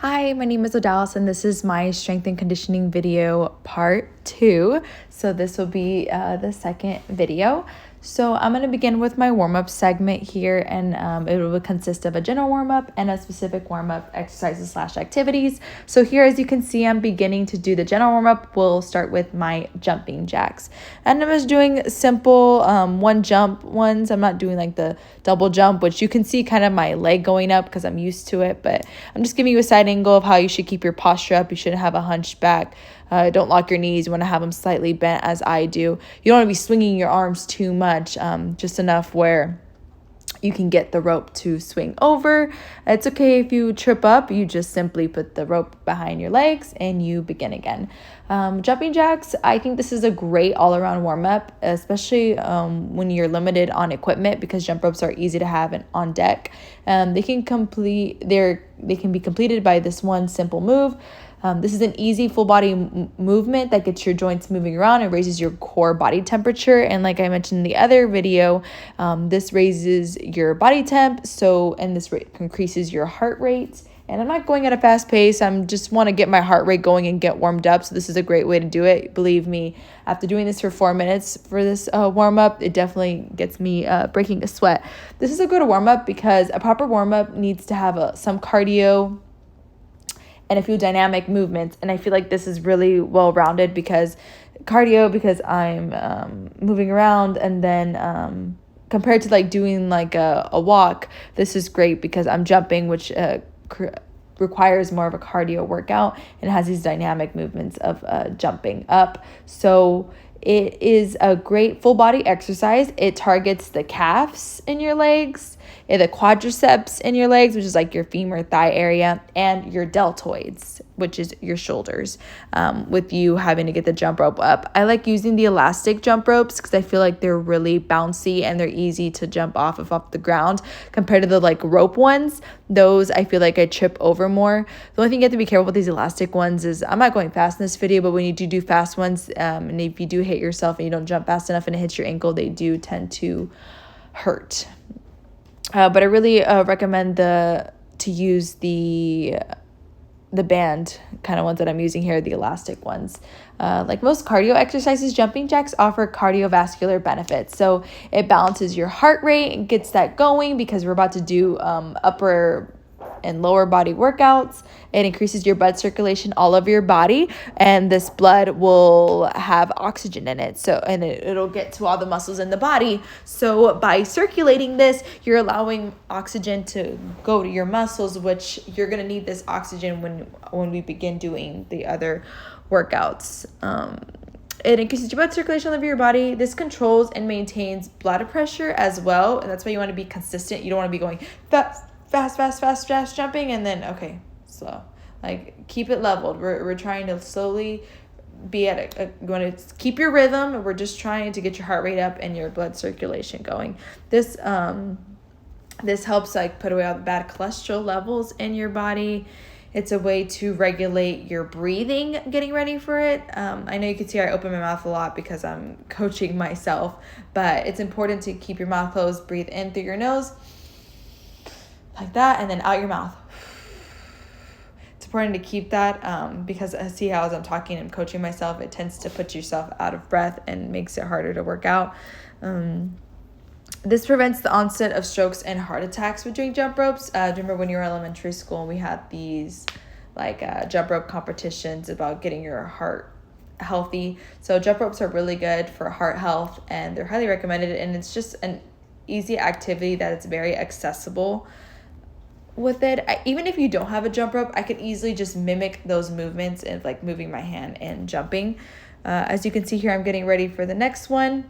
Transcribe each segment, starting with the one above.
Hi, my name is Odalys, and this is my strength and conditioning video part 2. So this will be the second video. So I'm going to begin with my warm-up segment here, and it will consist of a general warm-up and a specific warm-up exercises / activities. So here, as you can see, I'm beginning to do the general warm-up. We'll start with my jumping jacks. And I'm just doing simple one jump ones. I'm not doing like the double jump, which you can see kind of my leg going up because I'm used to it. But I'm just giving you a side angle of how you should keep your posture up. You shouldn't have a hunched back. Don't lock your knees. You want to have them slightly bent as I do. You don't want to be swinging your arms too much, just enough where you can get the rope to swing over. It's okay if you trip up. You just simply put the rope behind your legs and you begin again. Jumping jacks, I think this is a great all-around warm-up, especially when you're limited on equipment, because jump ropes are easy to have on deck. They can be completed by this one simple move. This is an easy full body movement that gets your joints moving around and raises your core body temperature. And like I mentioned in the other video, this raises your body temp. And this increases your heart rate. And I'm not going at a fast pace. I'm just want to get my heart rate going and get warmed up. So this is a great way to do it. Believe me, after doing this for 4 minutes for this warm up, it definitely gets me breaking a sweat. This is a good warm up because a proper warm up needs to have some cardio and a few dynamic movements. And I feel like this is really well-rounded because I'm moving around, and then compared to like doing like a walk, this is great because I'm jumping, which requires more of a cardio workout and has these dynamic movements of jumping up. So it is a great full body exercise. It targets the calves in your legs, the quadriceps in your legs, which is like your femur thigh area, and your deltoids, which is your shoulders, with you having to get the jump rope up. I like using the elastic jump ropes because I feel like they're really bouncy and they're easy to jump off the ground compared to the like rope ones. Those I feel like I trip over more. The only thing you have to be careful with these elastic ones is, I'm not going fast in this video, but when you do fast ones, and if you do hit yourself and you don't jump fast enough and it hits your ankle, they do tend to hurt. But I really recommend to use the band kind of ones that I'm using here, the elastic ones. Like most cardio exercises, jumping jacks offer cardiovascular benefits. So it balances your heart rate and gets that going because we're about to do upper and lower body workouts. It increases your blood circulation all over your body, and this blood will have oxygen in it. And it'll get to all the muscles in the body. So by circulating this, you're allowing oxygen to go to your muscles, which you're going to need this oxygen when we begin doing the other workouts. It increases your blood circulation all over your body. This controls and maintains blood pressure as well, and that's why you want to be consistent. You don't want to be going fast jumping and then okay, slow. Like, keep it leveled. We're trying to slowly be at you want to keep your rhythm. We're just trying to get your heart rate up and your blood circulation going. This helps like put away all the bad cholesterol levels in your body. It's a way to regulate your breathing, getting ready for it. I know you can see I open my mouth a lot because I'm coaching myself, but it's important to keep your mouth closed, breathe in through your nose like that, and then out your mouth. It's important to keep that because I see how as I'm talking and coaching myself, it tends to put yourself out of breath and makes it harder to work out. This prevents the onset of strokes and heart attacks with doing jump ropes. Remember when you were in elementary school and we had these jump rope competitions about getting your heart healthy. So jump ropes are really good for heart health and they're highly recommended, and it's just an easy activity that it's very accessible with it. Even if you don't have a jump rope, I could easily just mimic those movements and like moving my hand and jumping. As you can see here, I'm getting ready for the next one.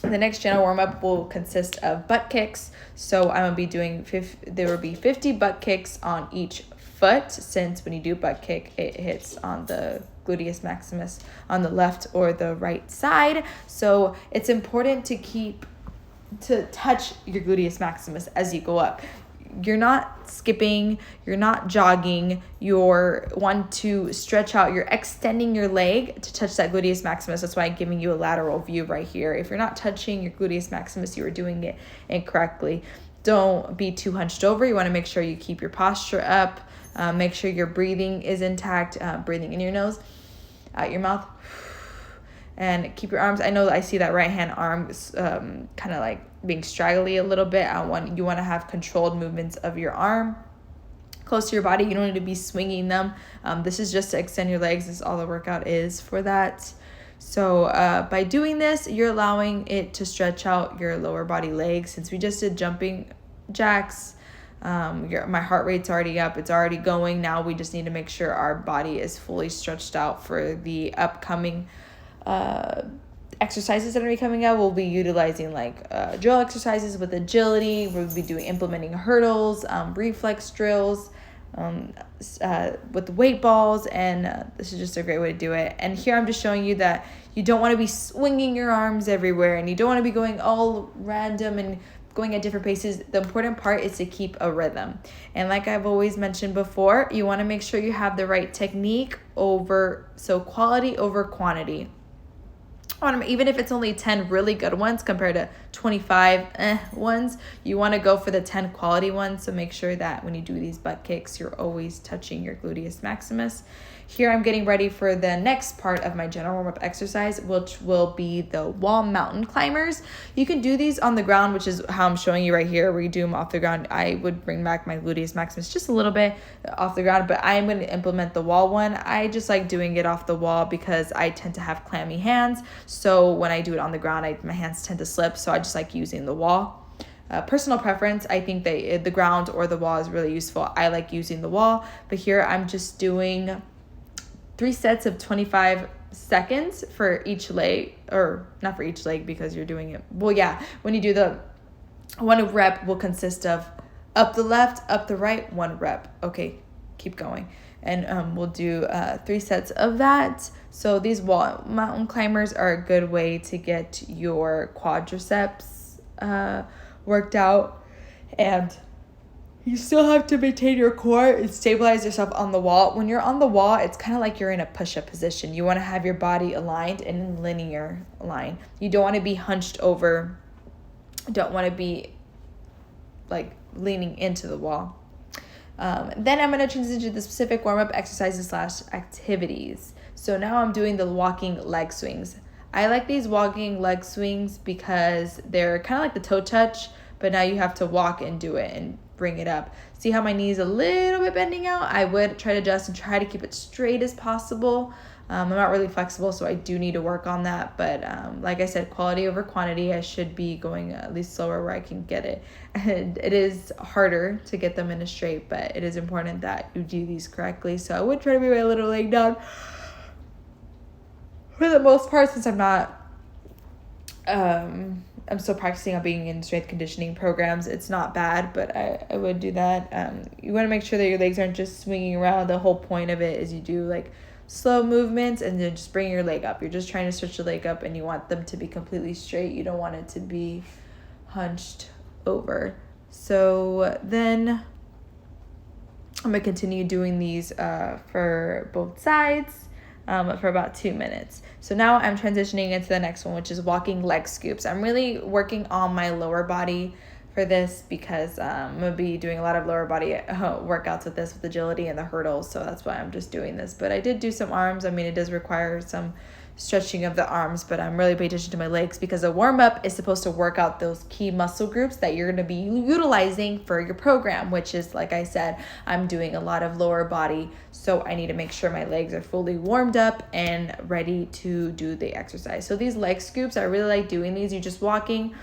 The next general warm-up will consist of butt kicks. So I'm going to be doing, there will be 50 butt kicks on each foot, since when you do butt kick, it hits on the gluteus maximus on the left or the right side. So it's important to touch your gluteus maximus as you go up. You're not skipping, you're not jogging, you're want to stretch out, you're extending your leg to touch that gluteus maximus. That's why I'm giving you a lateral view right here. If you're not touching your gluteus maximus, you are doing it incorrectly. don't be too hunched over. You want to make sure you keep your posture up. Make sure your breathing is intact, breathing in your nose, out your mouth. And keep your arms. I know I see that right hand arm kind of like being straggly a little bit. You want to have controlled movements of your arm close to your body. You don't need to be swinging them. This is just to extend your legs. This is all the workout is for that. So by doing this, you're allowing it to stretch out your lower body legs. Since we just did jumping jacks, my heart rate's already up. It's already going. Now we just need to make sure our body is fully stretched out for the upcoming exercises that are coming up. We'll be utilizing like drill exercises with agility. We'll be implementing hurdles, reflex drills, with weight balls, and this is just a great way to do it. And here I'm just showing you that you don't want to be swinging your arms everywhere, and you don't want to be going all random and going at different paces. The important part is to keep a rhythm. And like I've always mentioned before, you want to make sure you have the right technique so quality over quantity. Even if it's only 10 really good ones compared to 25 ones, you want to go for the 10 quality ones. So make sure that when you do these butt kicks, you're always touching your gluteus maximus. Here I'm getting ready for the next part of my general warm-up exercise, which will be the wall mountain climbers. You can do these on the ground, which is how I'm showing you right here, where you do them off the ground. I would bring back my gluteus maximus just a little bit off the ground, but I am going to implement the wall one. I just like doing it off the wall because I tend to have clammy hands. So when I do it on the ground, my hands tend to slip. So I just like using the wall. Personal preference, I think the ground or the wall is really useful. I like using the wall, but here I'm just doing 3 sets of 25 seconds for each leg, or not for each leg because you're doing it. Well, yeah, when you do the one rep will consist of up the left, up the right, 1 rep. Okay, keep going. And we'll do 3 sets of that. So these wall mountain climbers are a good way to get your quadriceps worked out, and you still have to maintain your core and stabilize yourself on the wall. When you're on the wall, it's kind of like you're in a push-up position. You want to have your body aligned and in linear line. You don't want to be hunched over. Don't want to be like leaning into the wall. Then I'm going to transition to the specific warm-up exercises / activities. So now I'm doing the walking leg swings. I like these walking leg swings because they're kind of like the toe touch, but now you have to walk and do it and bring it up. See how my knee is a little bit bending out? I would try to adjust and try to keep it straight as possible. I'm not really flexible, so I do need to work on that. But like I said, quality over quantity. I should be going at least slower where I can get it. And it is harder to get them in a straight, but it is important that you do these correctly. So I would try to be my little leg down. For the most part, since I'm not, I'm still practicing on being in strength conditioning programs. It's not bad, but I would do that. You want to make sure that your legs aren't just swinging around. The whole point of it is you do like slow movements and then just bring your leg up. You're just trying to stretch your leg up and you want them to be completely straight. You don't want it to be hunched over. So then I'm going to continue doing these for both sides. For about 2 minutes. So now I'm transitioning into the next one, which is walking leg scoops. I'm really working on my lower body for this because I'm going to be doing a lot of lower body workouts with this, with agility and the hurdles. So that's why I'm just doing this. But I did do some arms. I mean, it does require some stretching of the arms, but I'm really paying attention to my legs because a warm-up is supposed to work out those key muscle groups that you're going to be utilizing for your program, which is, like I said, I'm doing a lot of lower body, so I need to make sure my legs are fully warmed up and ready to do the exercise. So these leg scoops, I really like doing these. You're just walking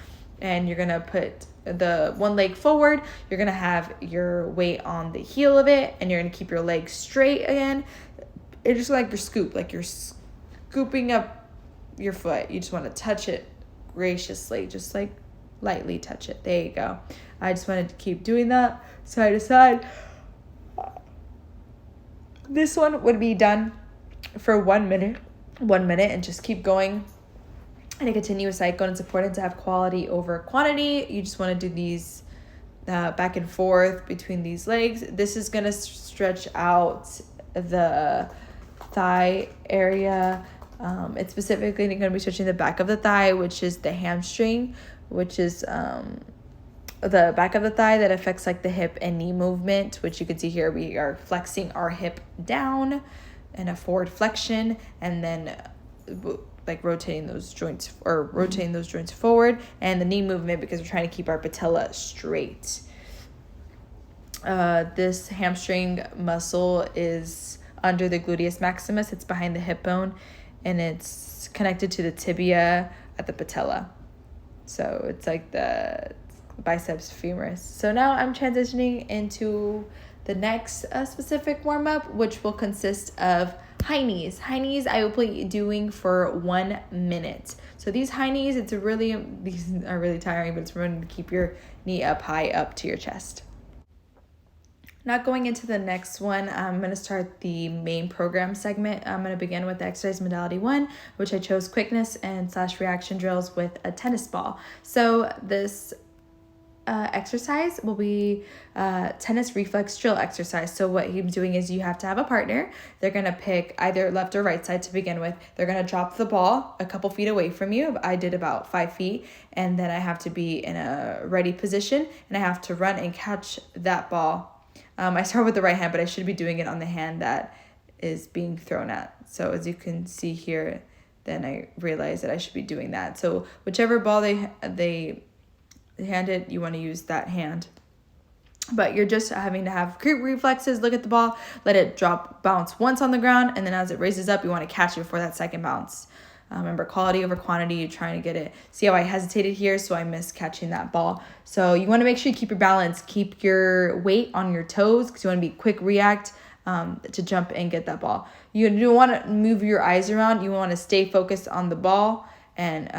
and you're going to put the one leg forward. You're going to have your weight on the heel of it, and you're going to keep your legs straight again. It's just like your scoop, like you're scooping up your foot. You just want to touch it graciously, just like lightly touch it. There you go. I just wanted to keep doing that side to side. This one would be done for 1 minute, and just keep going in a continuous cycle. And it's important to have quality over quantity. You just want to do these back and forth between these legs. This is going to stretch out the thigh area. It's specifically going to be stretching the back of the thigh, which is the hamstring, which is the back of the thigh that affects like the hip and knee movement, which you can see here. We are flexing our hip down in a forward flexion, and then like rotating those joints forward, and the knee movement because we're trying to keep our patella straight. This hamstring muscle is under the gluteus maximus. It's behind the hip bone, and it's connected to the tibia at the patella. So it's like the biceps femoris. So now I'm transitioning into the next specific warm-up, which will consist of high knees. High knees I will be doing for 1 minute. So these high knees, these are really tiring, but it's really to keep your knee up high up to your chest. Now going into the next one, I'm going to start the main program segment. I'm going to begin with the exercise modality 1, which I chose quickness and / reaction drills with a tennis ball. So this exercise will be tennis reflex drill exercise. So what he's doing is you have to have a partner. They're going to pick either left or right side to begin with. They're going to drop the ball a couple feet away from you. I did about 5 feet, and then I have to be in a ready position, and I have to run and catch that ball. I start with the right hand, but I should be doing it on the hand that is being thrown at. So as you can see here, then I realized that I should be doing that. So whichever ball they hand it, you want to use that hand. But you're just having to have great reflexes. Look at the ball, let it bounce once on the ground, and then as it raises up, you want to catch it before that second bounce. Remember, quality over quantity. You're trying to get it. See how I hesitated here? So I missed catching that ball. So you want to make sure you keep your balance. Keep your weight on your toes because you want to be quick react to jump and get that ball. You don't want to move your eyes around. You want to stay focused on the ball and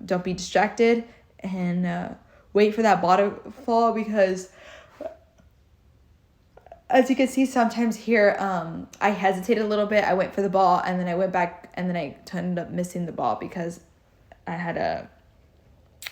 don't be distracted. And wait for that ball to fall because as you can see sometimes here, I hesitated a little bit. I went for the ball and then I went back and then I ended up missing the ball because I had to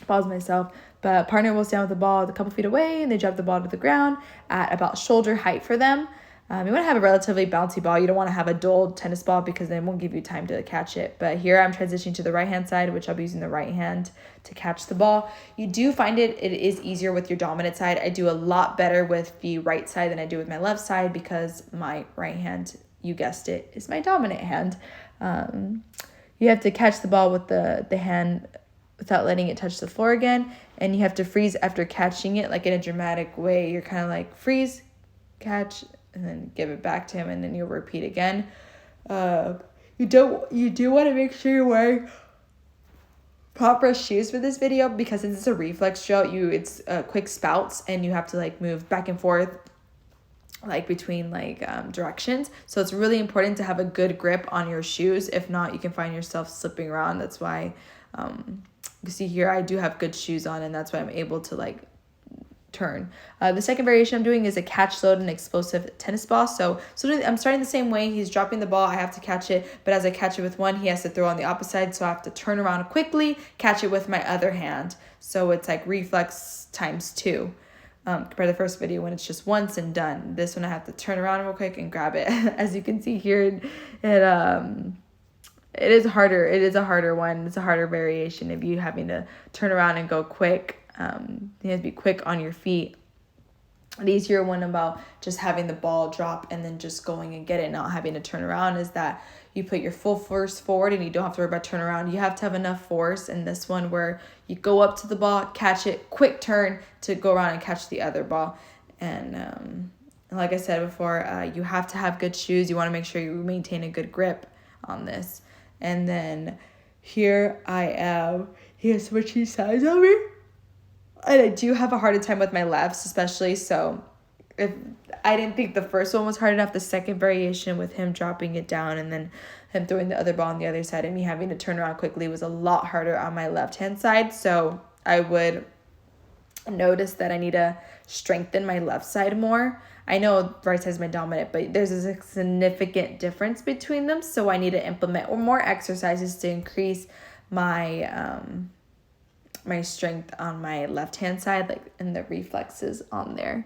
pause myself. But partner will stand with the ball a couple feet away and they drop the ball to the ground at about shoulder height for them. You want to have a relatively bouncy ball. You don't want to have a dull tennis ball because then it won't give you time to catch it. But here I'm transitioning to the right-hand side, which I'll be using the right hand to catch the ball. You do find it is easier with your dominant side. I do a lot better with the right side than I do with my left side because my right hand, you guessed it, is my dominant hand. You have to catch the ball with the hand without letting it touch the floor again. And you have to freeze after catching it, like in a dramatic way. You're kind of like freeze, catch, and then give it back to him, and then you'll repeat again. You do want to make sure you're wearing proper shoes for this video because it's a reflex drill. It's quick spouts, and you have to like move back and forth like between directions. So it's really important to have a good grip on your shoes. If not, you can find yourself slipping around. That's why you see here I do have good shoes on, and that's why I'm able to turn. The second variation I'm doing is a catch load and explosive tennis ball. So I'm starting the same way. He's dropping the ball. I have to catch it, but as I catch it with one, he has to throw on the opposite side. So I have to turn around quickly, catch it with my other hand. So it's like reflex times 2. Compared to the first video when it's just once and done. This one I have to turn around real quick and grab it. As you can see here, it is harder. It is a harder one. It's a harder variation of you having to turn around and go quick. You have to be quick on your feet. The easier one about just having the ball drop and then just going and get it, not having to turn around, is that you put your full force forward and you don't have to worry about turn around. You have to have enough force in this one where you go up to the ball, catch it, quick turn to go around and catch the other ball. And like I said before, you have to have good shoes. You want to make sure you maintain a good grip on this. And then here I am. He has switching sides on me. And I do have a harder time with my lefts, especially. So if I didn't think the first one was hard enough, the second variation with him dropping it down and then him throwing the other ball on the other side and me having to turn around quickly was a lot harder on my left-hand side. So I would notice that I need to strengthen my left side more. I know right side is my dominant, but there's a significant difference between them. So I need to implement more exercises to increase my my strength on my left hand side, and the reflexes on there.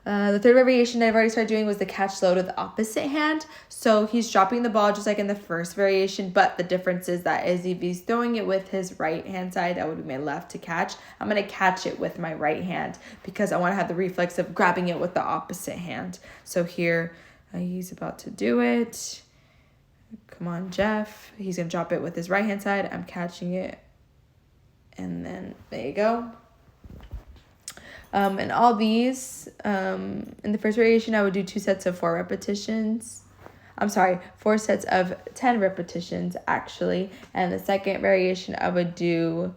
The third variation I've already started doing was the catch load with the opposite hand. So he's dropping the ball just like in the first variation, but the difference is that if he's throwing it with his right hand side, that would be my left to catch. I'm going to catch it with my right hand because I want to have the reflex of grabbing it with the opposite hand. So here he's about to do it. Come on, Jeff. He's going to drop it with his right hand side. I'm catching it. And then there you go. And all these, in the first variation, I would do 2 sets of 4 repetitions. 4 sets of 10 repetitions, actually. And the second variation, I would do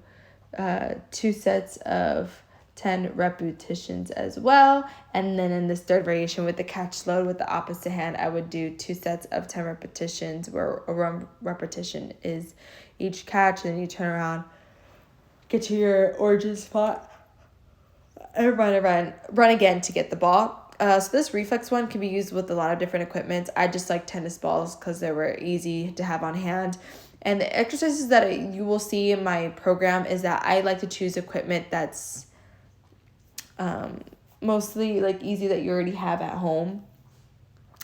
2 sets of 10 repetitions as well. And then in this third variation with the catch load with the opposite hand, I would do 2 sets of 10 repetitions, where a 1 repetition is each catch, and then you turn around, get to your origin spot, and run again to get the ball. So this reflex one can be used with a lot of different equipment. I just like tennis balls because they were easy to have on hand. And the exercises that you will see in my program is that I like to choose equipment that's mostly like easy, that you already have at home,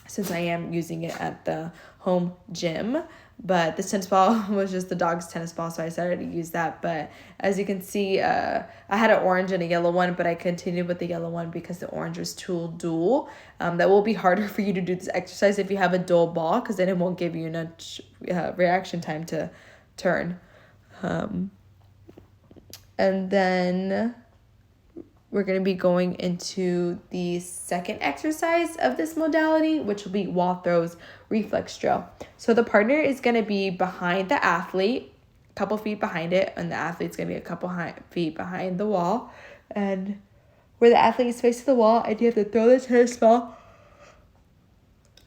since I am using it at the home gym. But this tennis ball was just the dog's tennis ball, so I decided to use that. But as you can see, I had an orange and a yellow one, but I continued with the yellow one because the orange was too dull. That will be harder for you to do this exercise if you have a dull ball, because then it won't give you enough reaction time to turn. And then we're going to be going into the second exercise of this modality, which will be wall throws reflex drill. So the partner is going to be behind the athlete, a couple feet behind it, and the athlete's going to be a couple feet behind the wall. And where the athlete is facing the wall, and you have to throw the tennis ball.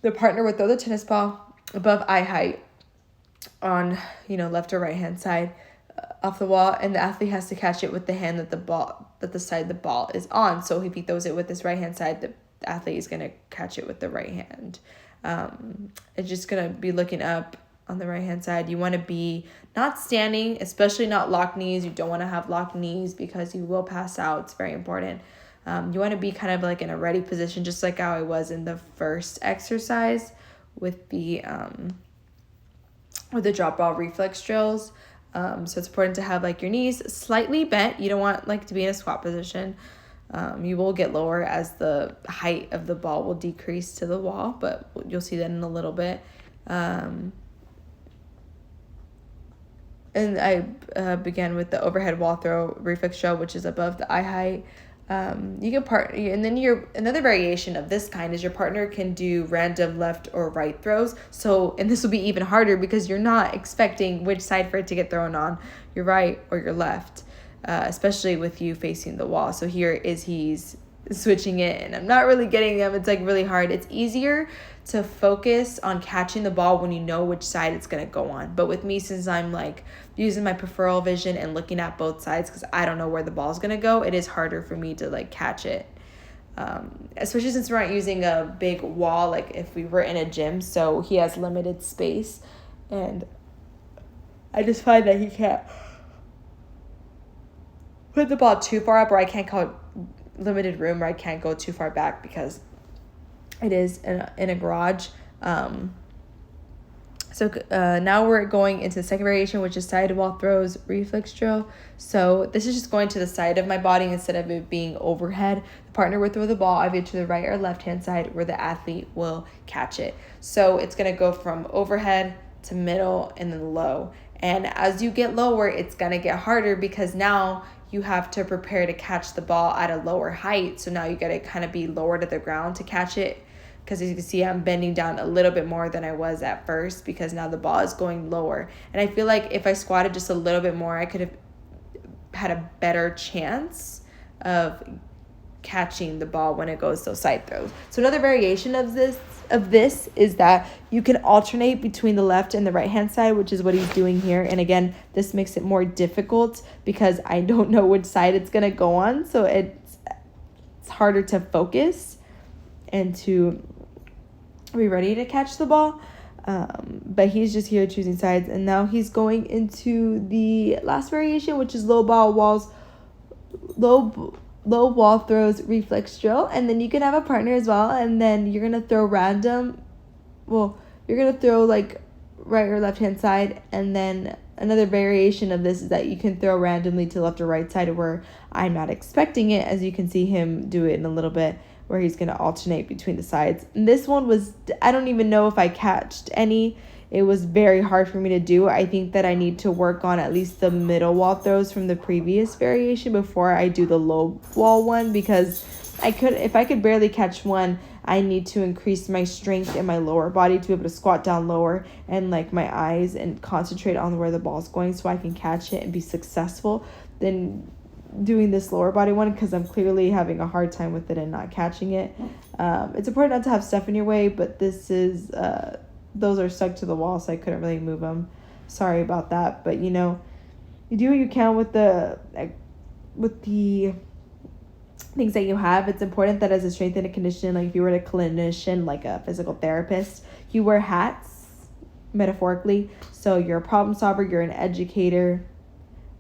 The partner would throw the tennis ball above eye height on, left or right hand side off the wall, and the athlete has to catch it with the hand that the side the ball is on. So if he throws it with his right hand side, the athlete is going to catch it with the right hand. It's just going to be looking up on the right hand side. You want to be not standing, especially not locked knees. You don't want to have locked knees because you will pass out. It's very important. You want to be kind of like in a ready position, just like how I was in the first exercise with the drop ball reflex drills. So it's important to have like your knees slightly bent. You don't want like to be in a squat position. You will get lower as the height of the ball will decrease to the wall, but you'll see that in a little bit. And I began with the overhead wall throw reflex drill, which is above the eye height. You can and then another variation of this kind is your partner can do random left or right throws. And this will be even harder because you're not expecting which side for it to get thrown on, your right or your left, especially with you facing the wall. So he's switching it, and I'm not really getting them. It's like really hard. It's easier to focus on catching the ball when you know which side it's going to go on. But with me, since I'm like using my peripheral vision and looking at both sides because I don't know where the ball is going to go, it is harder for me to like catch it. Especially since we're not using a big wall like if we were in a gym, so he has limited space, and I just find that he can't put the ball too far up, or I can't call it limited room, where I can't go too far back because it is in a garage. So now we're going into the second variation, which is side wall throws reflex drill. So this is just going to the side of my body instead of it being overhead. The partner would throw the ball either to the right or left hand side, where the athlete will catch it. So it's going to go from overhead to middle and then low. And as you get lower, it's going to get harder because now you have to prepare to catch the ball at a lower height. So now you got to kind of be lower to the ground to catch it. Because as you can see, I'm bending down a little bit more than I was at first because now the ball is going lower. And I feel like if I squatted just a little bit more, I could have had a better chance of catching the ball when it goes those side throws. So another variation of this is that you can alternate between the left and the right hand side, which is what he's doing here. And again, this makes it more difficult because I don't know which side it's going to go on. So it's harder to focus and to be ready to catch the ball. But he's just here choosing sides. And now he's going into the last variation, which is low low wall throws reflex drill, and then you can have a partner as well, and then you're gonna throw random. Well, you're gonna throw like right or left hand side, and then another variation of this is that you can throw randomly to left or right side where I'm not expecting it, as you can see him do it in a little bit, where he's gonna alternate between the sides. And this one was, I don't even know if I catched any. It was very hard for me to do. I think that I need to work on at least the middle wall throws from the previous variation before I do the low wall one, because if I could barely catch one, I need to increase my strength in my lower body to be able to squat down lower and like my eyes and concentrate on where the ball's going so I can catch it and be successful than doing this lower body one, because I'm clearly having a hard time with it and not catching it. It's important not to have stuff in your way, but this is those are stuck to the wall, so I couldn't really move them. Sorry about that, but you know, you do what you can with the things that you have. It's important that as a strength and conditioning, like if you were a clinician, like a physical therapist, you wear hats, metaphorically. So you're a problem solver, you're an educator,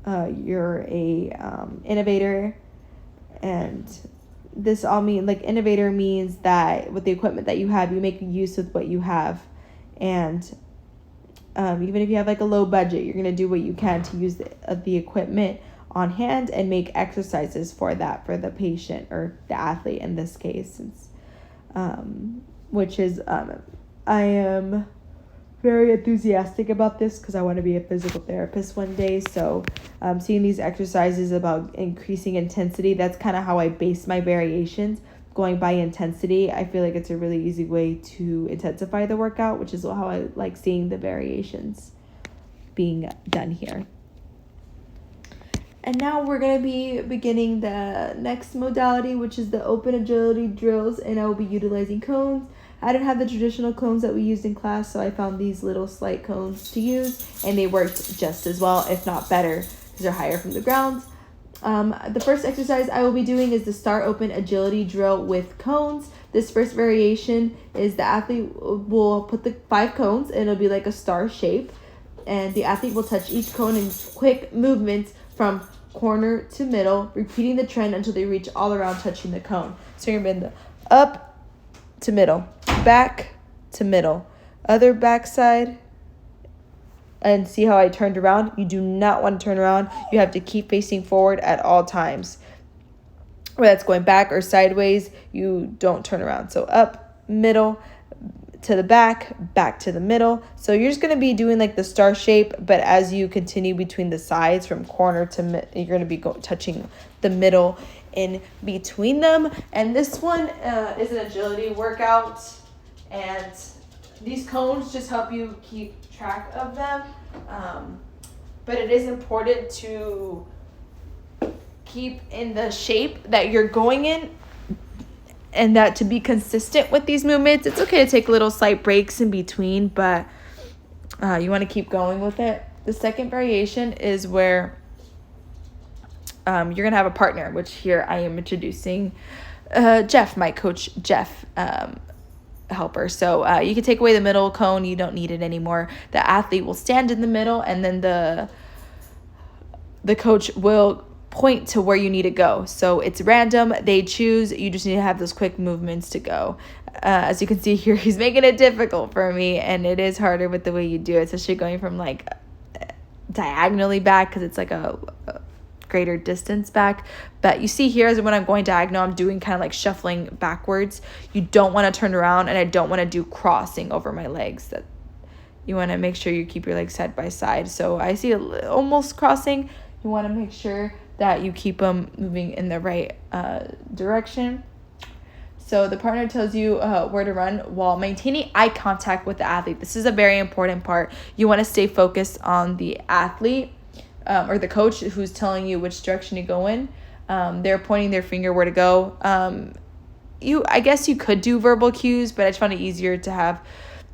you're a innovator, and this all mean like innovator means that with the equipment that you have, you make use of what you have. And even if you have like a low budget, you're going to do what you can to use the equipment on hand and make exercises for that, for the patient or the athlete in this case. Which is, I am very enthusiastic about this because I want to be a physical therapist one day. So seeing these exercises about increasing intensity, that's kind of how I base my variations. Going by intensity, I feel like it's a really easy way to intensify the workout, which is how I like seeing the variations being done here. And now we're going to be beginning the next modality, which is the open agility drills, and I will be utilizing cones. I didn't have the traditional cones that we used in class, so I found these little slight cones to use, and they worked just as well, if not better, because they're higher from the ground. The first exercise I will be doing is the star open agility drill with cones. This first variation is the athlete will put the 5 cones, and it'll be like a star shape, and the athlete will touch each cone in quick movements from corner to middle, repeating the trend until they reach all around touching the cone. So you're in the up to middle, back to middle, other back side, and see how I turned around? You do not want to turn around. You have to keep facing forward at all times. Whether that's going back or sideways, you don't turn around. So up, middle, to the back to the middle. So you're just going to be doing like the star shape, but as you continue between the sides from corner to you're going to be touching the middle in between them. And this one is an agility workout, and these cones just help you keep track of them, but it is important to keep in the shape that you're going in, and that to be consistent with these movements. It's okay to take little slight breaks in between, but you want to keep going with it. The second variation is where you're going to have a partner, which here I am introducing Jeff, my coach Jeff, helper. So you can take away the middle cone. You don't need it anymore. The athlete will stand in the middle, and then the coach will point to where you need to go. So it's random. They choose. You just need to have those quick movements to go. As you can see here, he's making it difficult for me, and it is harder with the way you do it, especially going from like diagonally back, because it's like a greater distance back. But you see here is when I'm going diagonal, I'm doing kind of like shuffling backwards. You don't want to turn around, and I don't want to do crossing over my legs. That you want to make sure you keep your legs side by side. So I see almost crossing. You want to make sure that you keep them moving in the right direction. So the partner tells you where to run while maintaining eye contact with the athlete. This is a very important part. You want to stay focused on the athlete or the coach who's telling you which direction to go in. They're pointing their finger where to go. I guess you could do verbal cues, but I just found it easier to have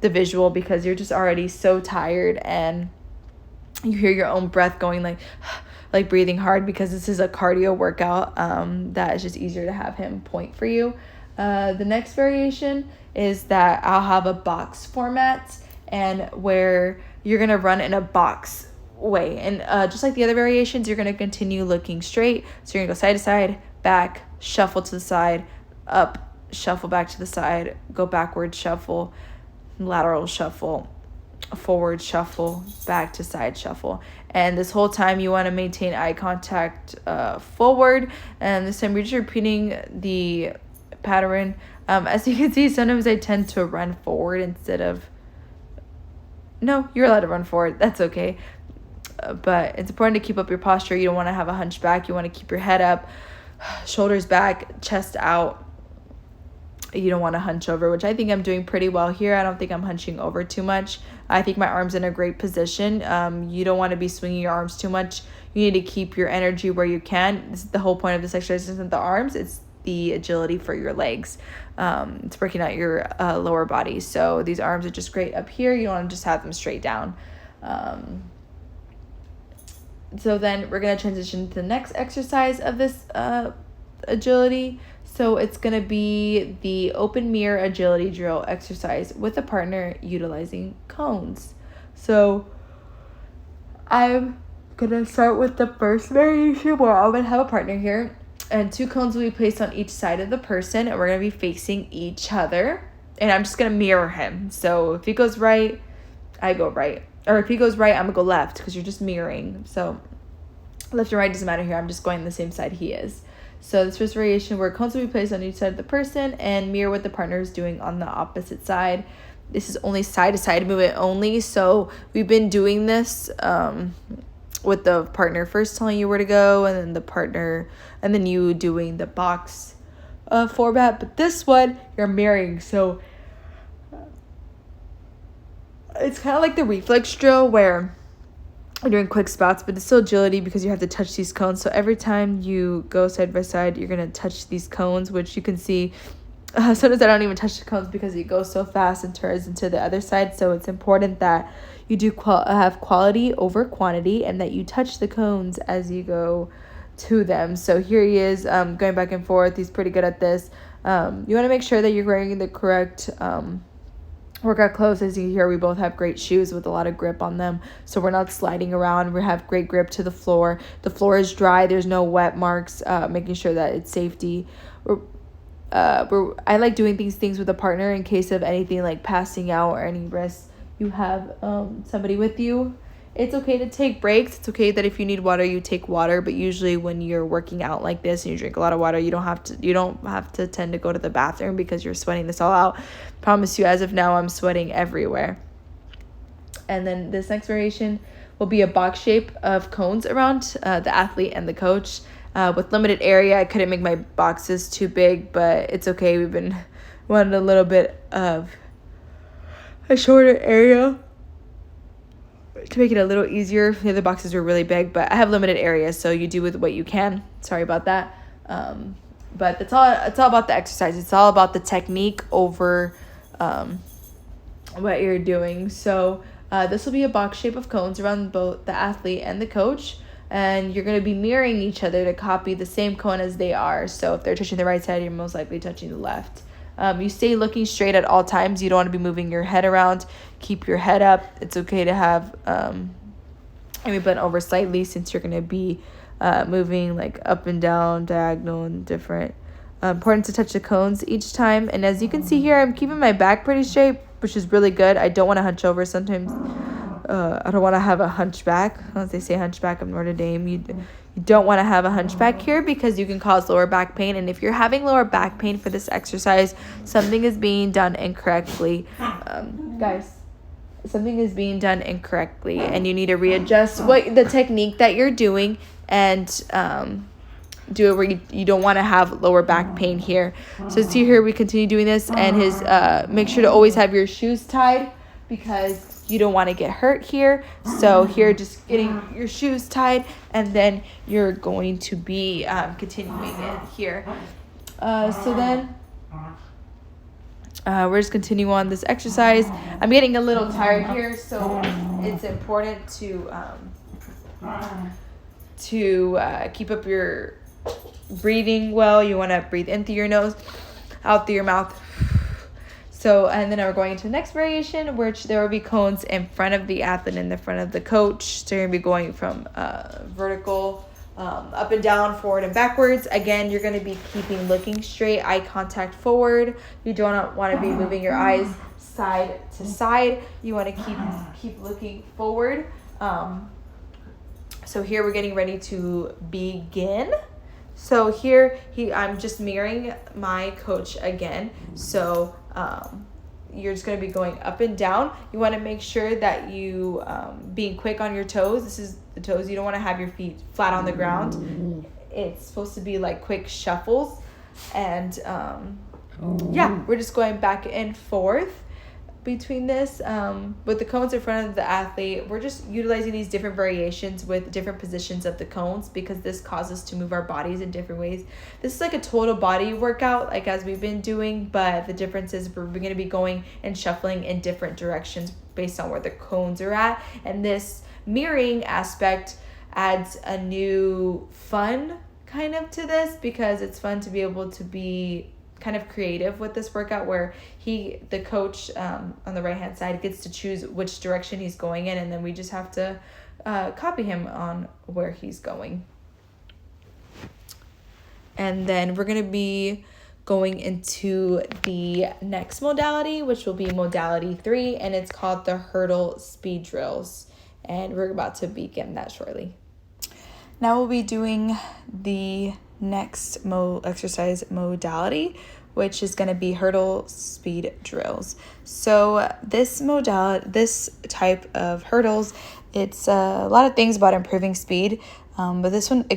the visual because you're just already so tired and you hear your own breath going like breathing hard, because this is a cardio workout. That is just easier to have him point for you. The next variation is that I'll have a box format, and where you're going to run in a box way. And just like the other variations, you're going to continue looking straight. So you're going to go side to side, back, shuffle to the side, up, shuffle back to the side, go backward, shuffle, lateral shuffle, forward shuffle, back to side shuffle. And this whole time you want to maintain eye contact forward, and this time you're just repeating the pattern. As you can see, sometimes I tend to run forward instead of, no, you're allowed to run forward, that's okay. But it's important to keep up your posture. You don't want to have a hunchback. You want to keep your head up, shoulders back, chest out. You don't want to hunch over, which I think I'm doing pretty well here. I don't think I'm hunching over too much. I think my arm's in a great position. You don't want to be swinging your arms too much. You need to keep your energy where you can. This is the whole point of this exercise isn't the arms. It's the agility for your legs. It's working out your lower body. So these arms are just great up here. You don't want to just have them straight down. So then we're going to transition to the next exercise of this agility. So it's going to be the open mirror agility drill exercise with a partner utilizing cones. So I'm going to start with the first variation where I'm going to have a partner here. And 2 cones will be placed on each side of the person. And we're going to be facing each other. And I'm just going to mirror him. So if he goes right, I go right. Or if he goes right, I'm going to go left because you're just mirroring. So left and right doesn't matter here. I'm just going the same side he is. So this first variation where cones will be placed on each side of the person and mirror what the partner is doing on the opposite side. This is only side-to-side movement only. So we've been doing this with the partner first telling you where to go, and then the partner, and then you doing the box format. But this one, you're mirroring. So it's kind of like the reflex drill where you're doing quick spots, but it's still agility because you have to touch these cones. So every time you go side by side, you're going to touch these cones, which you can see. Sometimes I don't even touch the cones because it goes so fast and turns into the other side. So it's important that you do have quality over quantity and that you touch the cones as you go to them. So here he is going back and forth. He's pretty good at this. You want to make sure that you're wearing the correct workout clothes. As you hear, we both have great shoes with a lot of grip on them, so we're not sliding around. We have great grip to the floor. The floor is dry. There's no wet marks, making sure that it's safety. I like doing these things with a partner in case of anything like passing out or any risks. You have somebody with you. It's okay to take breaks. It's okay that if you need water, you take water. But usually, when you're working out like this and you drink a lot of water, you don't have to tend to go to the bathroom because you're sweating this all out. Promise you, as of now, I'm sweating everywhere. And then this next variation will be a box shape of cones around the athlete and the coach. With limited area, I couldn't make my boxes too big, but it's okay. We've been wanting a little bit of a shorter area to make it a little easier. The other boxes were really big, but I have limited area, so you do with what you can. Sorry about that. But it's all about the exercise. It's all about the technique over what you're doing. So this will be a box shape of cones around both the athlete and the coach, and you're going to be mirroring each other to copy the same cone as they are. So if they're touching the right side, you're most likely touching the left. You stay looking straight at all times. You don't want to be moving your head around. Keep your head up. It's okay to have maybe bent over slightly since you're going to be moving like up and down, diagonal, and different. Important to touch the cones each time. And as you can see here, I'm keeping my back pretty straight, which is really good. I don't want to hunch over. Sometimes I don't want to have a hunchback. As they say hunchback of Notre Dame, you don't want to have a hunchback here because you can cause lower back pain. And if you're having lower back pain for this exercise, something is being done incorrectly. Guys, something is being done incorrectly, and you need to readjust the technique that you're doing and do it where you don't want to have lower back pain here. So see here, we continue doing this, and make sure to always have your shoes tied because you don't want to get hurt here. So here, just getting your shoes tied, and then you're going to be continuing it here. So then we're just continue on this exercise. I'm getting a little tired here, so it's important to keep up your breathing well. You want to breathe in through your nose, out through your mouth. So, and then we're going into the next variation, which there will be cones in front of the athlete and in the front of the coach. So you're going to be going from vertical up and down, forward and backwards. Again, you're going to be keeping looking straight, eye contact forward. You don't want to be moving your eyes side to side. You want to keep looking forward. So here we're getting ready to begin. So here I'm just mirroring my coach again. So you're just going to be going up and down. You want to make sure that you being quick on your toes. This is the toes. You don't want to have your feet flat on the ground. It's supposed to be like quick shuffles. And yeah, we're just going back and forth between this. With the cones in front of the athlete, we're just utilizing these different variations with different positions of the cones because this causes us to move our bodies in different ways. This is like a total body workout, like as we've been doing, but the difference is we're going to be going and shuffling in different directions based on where the cones are at. And this mirroring aspect adds a new fun kind of to this because it's fun to be able to be kind of creative with this workout where the coach on the right hand side gets to choose which direction he's going in, and then we just have to copy him on where he's going. And then we're going to be going into the next modality, which will be modality 3, and it's called the hurdle speed drills, and we're about to begin that shortly. Now we'll be doing the next exercise modality, which is going to be hurdle speed drills. So this type of hurdles, it's a lot of things about improving speed, but this one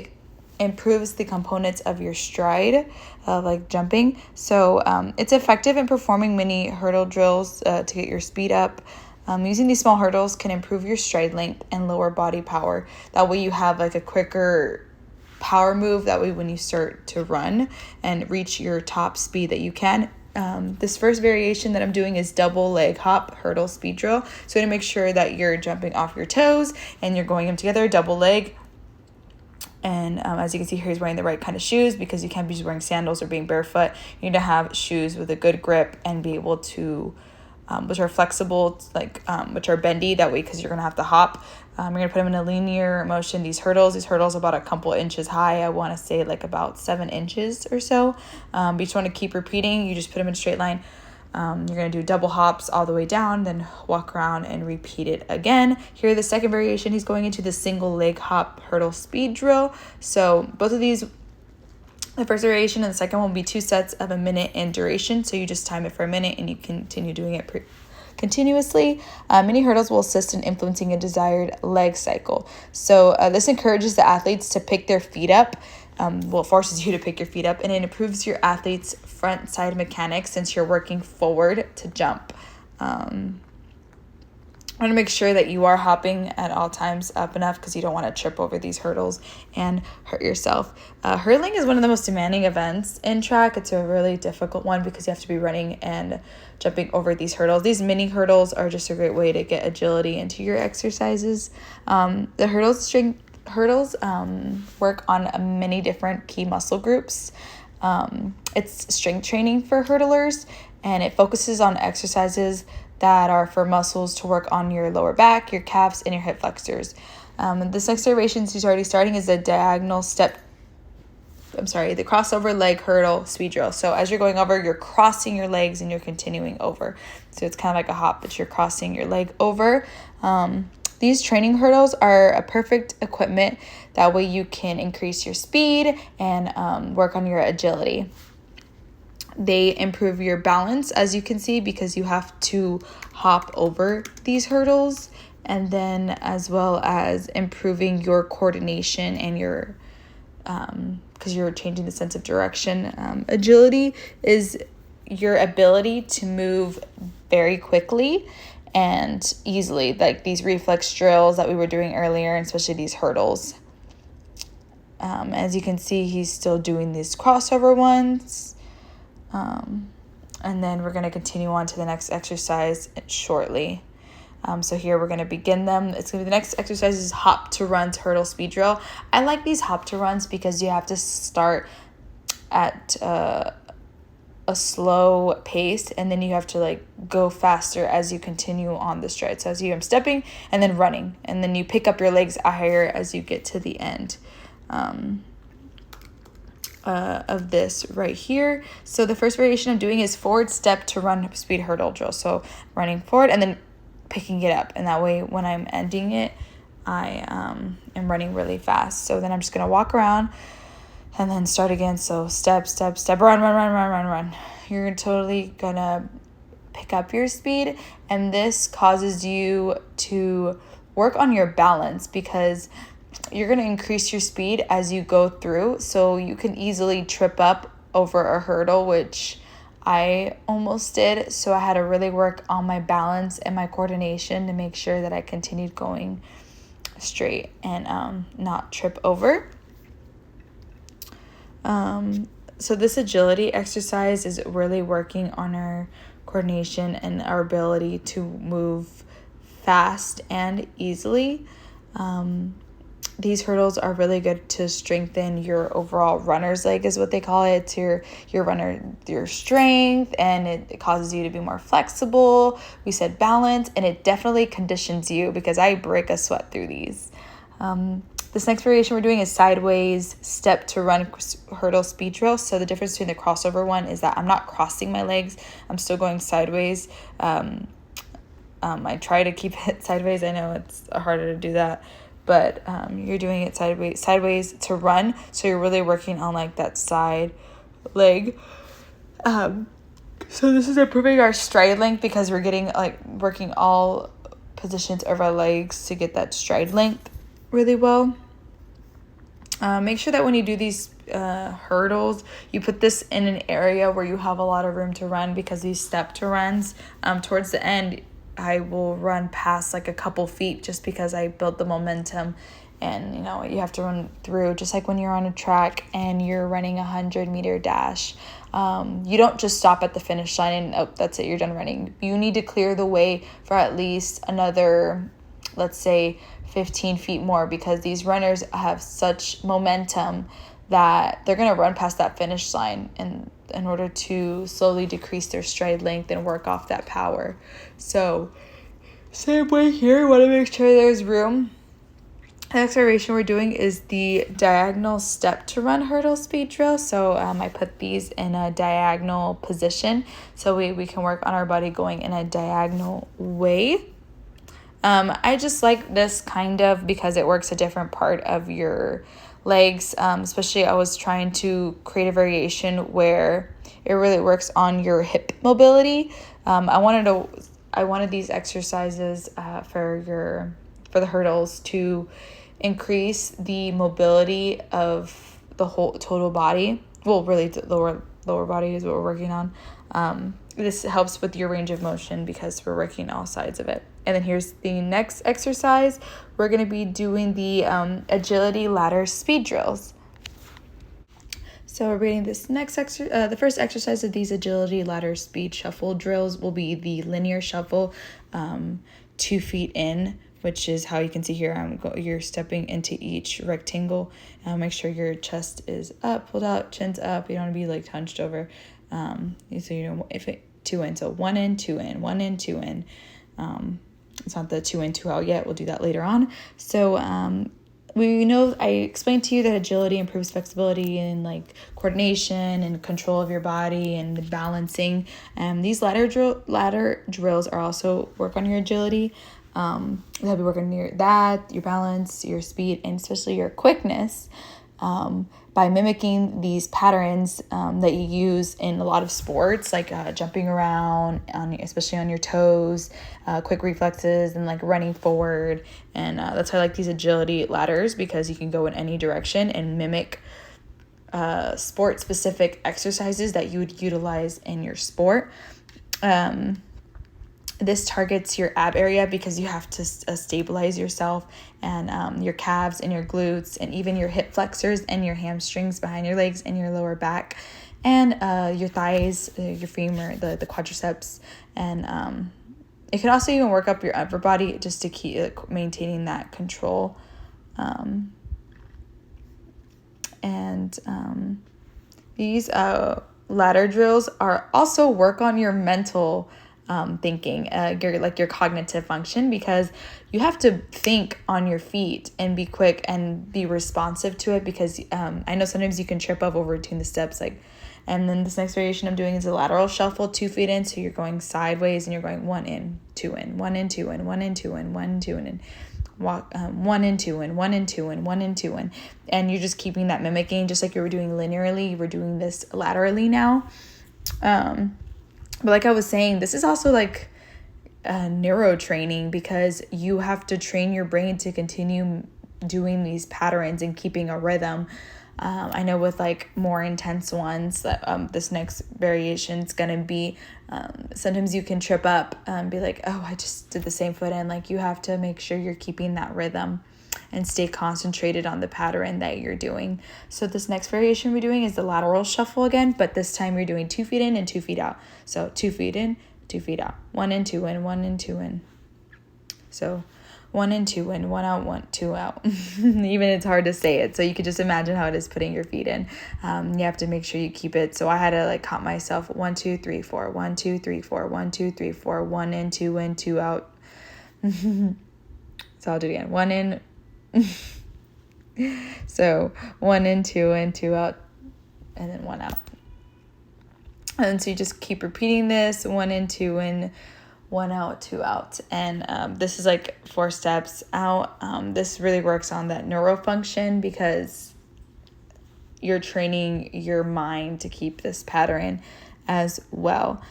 improves the components of your stride, like jumping. So it's effective in performing mini hurdle drills to get your speed up. Using these small hurdles can improve your stride length and lower body power. That way you have like a quicker power move. That way when you start to run and reach your top speed that you can. This first variation that I'm doing is double leg hop hurdle speed drill. So to make sure that you're jumping off your toes and you're going them together, double leg. And as you can see here, he's wearing the right kind of shoes because you can't be just wearing sandals or being barefoot. You need to have shoes with a good grip and be able to which are flexible, which are bendy, that way because you're going to have to hop. You're going to put them in a linear motion. These hurdles about a couple inches high. I want to say like about 7 inches or so. But you just want to keep repeating. You just put them in a straight line. You're going to do double hops all the way down, then walk around and repeat it again. Here, the second variation, he's going into the single leg hop hurdle speed drill. So both of these, the first variation and the second one will be 2 sets of a minute in duration. So you just time it for a minute and you continue doing it continuously. Mini hurdles will assist in influencing a desired leg cycle. So this encourages the athletes to pick their feet up. It forces you to pick your feet up, and it improves your athlete's front side mechanics since you're working forward to jump. I want to make sure that you are hopping at all times up enough because you don't want to trip over these hurdles and hurt yourself. Hurdling is one of the most demanding events in track. It's a really difficult one because you have to be running and jumping over these hurdles. These mini hurdles are just a great way to get agility into your exercises. The hurdles work on many different key muscle groups. It's strength training for hurdlers, and it focuses on exercises that are for muscles to work on your lower back, your calves, and your hip flexors. This next variation he's already starting is the the crossover leg hurdle speed drill. So as you're going over, you're crossing your legs and you're continuing over. So it's kind of like a hop, but you're crossing your leg over. These training hurdles are a perfect equipment. That way you can increase your speed and work on your agility. They improve your balance, as you can see, because you have to hop over these hurdles, and then as well as improving your coordination and your because you're changing the sense of direction. Agility is your ability to move very quickly and easily, like these reflex drills that we were doing earlier, and especially these hurdles. As you can see, he's still doing these crossover ones. And then we're going to continue on to the next exercise shortly. So here we're going to begin them. It's going to be the next exercise is hop to runs hurdle speed drill. I like these hop to runs because you have to start at a slow pace, and then you have to like go faster as you continue on the stride. So as I'm stepping and then running, and then you pick up your legs higher as you get to the end. of this right here. So the first variation I'm doing is forward step to run speed hurdle drill. So running forward and then picking it up, and that way when I'm ending it, I am running really fast. So then I'm just gonna walk around and then start again. So step, step, step, run, run, run, run, run, run. You're totally gonna pick up your speed, and this causes you to work on your balance because you're going to increase your speed as you go through, so you can easily trip up over a hurdle, which I almost did. So I had to really work on my balance and my coordination to make sure that I continued going straight and not trip over. So this agility exercise is really working on our coordination and our ability to move fast and easily. These hurdles are really good to strengthen your overall runner's leg, is what they call it. It's your strength, and it causes you to be more flexible. We said balance, and it definitely conditions you because I break a sweat through these. This next variation we're doing is sideways step to run hurdle speed drill. So the difference between the crossover one is that I'm not crossing my legs. I'm still going sideways. I try to keep it sideways. I know it's harder to do that, but you're doing it sideways to run. So you're really working on like that side leg. So this is improving our stride length because we're getting working all positions of our legs to get that stride length really well. Make sure that when you do these hurdles, you put this in an area where you have a lot of room to run, because these step to runs, towards the end, I will run past like a couple feet just because I built the momentum, and you have to run through just like when you're on a track and you're running 100-meter dash. You don't just stop at the finish line and that's it, you're done running. You need to clear the way for at least another, let's say, 15 feet more, because these runners have such momentum that they're going to run past that finish line in order to slowly decrease their stride length and work off that power. So same way here, want to make sure there's room. The next variation we're doing is the diagonal step to run hurdle speed drill. So I put these in a diagonal position so we can work on our body going in a diagonal way. I just like this kind of because it works a different part of your legs, especially I was trying to create a variation where it really works on your hip mobility. I wanted these exercises for the hurdles to increase the mobility of the whole total body. Well, really the lower body is what we're working on. This helps with your range of motion because we're working all sides of it. And then here's the next exercise. We're going to be doing the agility ladder speed drills. So we're reading this next the first exercise of these agility ladder speed shuffle drills will be the linear shuffle, 2 feet in, which is how you can see here. You're stepping into each rectangle. Make sure your chest is up, pulled out, chin's up. You don't want to be like hunched over. So if it 2 in, so 1 in, 2 in, 1 in, 2 in. It's not the 2 in, 2 out yet. We'll do that later on. So we know I explained to you that agility improves flexibility and like coordination and control of your body and balancing. These ladder drills are also work on your agility. They'll be working on your balance, your speed, and especially your quickness. By mimicking these patterns that you use in a lot of sports, like jumping around, especially on your toes, quick reflexes, and like running forward. And that's why I like these agility ladders, because you can go in any direction and mimic sport-specific exercises that you would utilize in your sport. This targets your ab area because you have to stabilize yourself, and your calves and your glutes and even your hip flexors and your hamstrings behind your legs and your lower back, and your thighs, your femur, the quadriceps, and it can also even work up your upper body just to keep maintaining that control. These ladder drills are also work on your mental thinking, your cognitive function, because you have to think on your feet and be quick and be responsive to it, because I know sometimes you can trip up over between the steps, like. And then this next variation I'm doing is a lateral shuffle, 2 feet in. So you're going sideways and you're going 1 in, 2 in, 1 in, 2 in, 1 in, 2 in, 1 in, 2 in, and walk 1 in, 2 in, 1 in, 2 in, 1 in, 2 in. And you're just keeping that mimicking, just like you were doing linearly, you were doing this laterally now. But like I was saying, this is also like neuro training, because you have to train your brain to continue doing these patterns and keeping a rhythm. I know with like more intense ones that this next variation is going to be, sometimes you can trip up and be like, oh, I just did the same foot in. Like, you have to make sure you're keeping that rhythm and stay concentrated on the pattern that you're doing. So this next variation we're doing is the lateral shuffle again, but this time you're doing 2 feet in and 2 feet out. So 2 feet in, 2 feet out, 1 in, 2 in, 1 in, 2 in. So 1 in, 2 in, 1 out, 1, 2 out. Even it's hard to say it. So you could just imagine how it is putting your feet in. You have to make sure you keep it. So I had to like count myself 1, 2, 3, 4, 1, 2, 3, 4, 1, 2, 3, 4, 1 in, 2 out. So I'll do it again. 1 in. So 1 in, 2 in, 2 out, and then 1 out. And so you just keep repeating this, 1 in, 2 in, 1 out, 2 out. And this is like 4 steps out. This really works on that neurofunction, because you're training your mind to keep this pattern as well.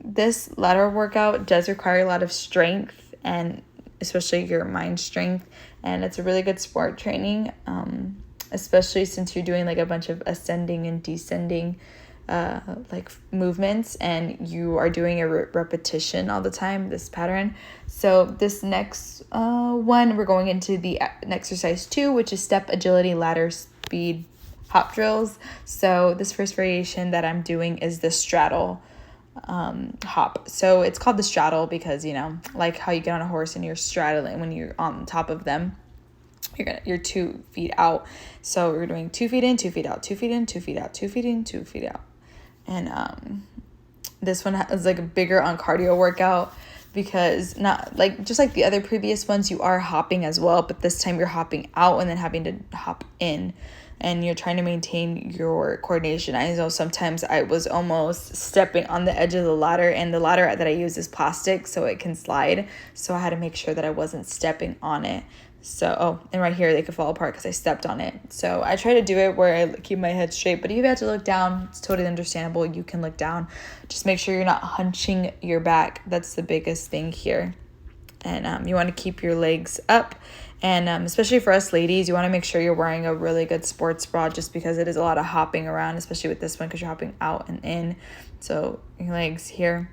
This lateral workout does require a lot of strength, and especially your mind strength. And it's a really good sport training, especially since you're doing like a bunch of ascending and descending like movements, and you are doing a repetition all the time, this pattern. So this next one, we're going into the exercise 2, which is step agility ladder speed hop drills. So this first variation that I'm doing is the straddle hop. So it's called the straddle because, you know, like how you get on a horse and you're straddling when you're on top of them. You're 2 feet out. So we're doing 2 feet in, 2 feet out, 2 feet in, 2 feet out, 2 feet in, 2 feet out. And this one is like a bigger on cardio workout, because not like just like the other previous ones, you are hopping as well, but this time you're hopping out and then having to hop in, and you're trying to maintain your coordination. I know sometimes I was almost stepping on the edge of the ladder, and the ladder that I use is plastic, so it can slide. So I had to make sure that I wasn't stepping on it. So, and right here, they could fall apart because I stepped on it. So I try to do it where I keep my head straight, but if you have to look down, it's totally understandable. You can look down. Just make sure you're not hunching your back. That's the biggest thing here. And you want to keep your legs up. And especially for us ladies, you want to make sure you're wearing a really good sports bra, just because it is a lot of hopping around, especially with this one, because you're hopping out and in. So your legs here.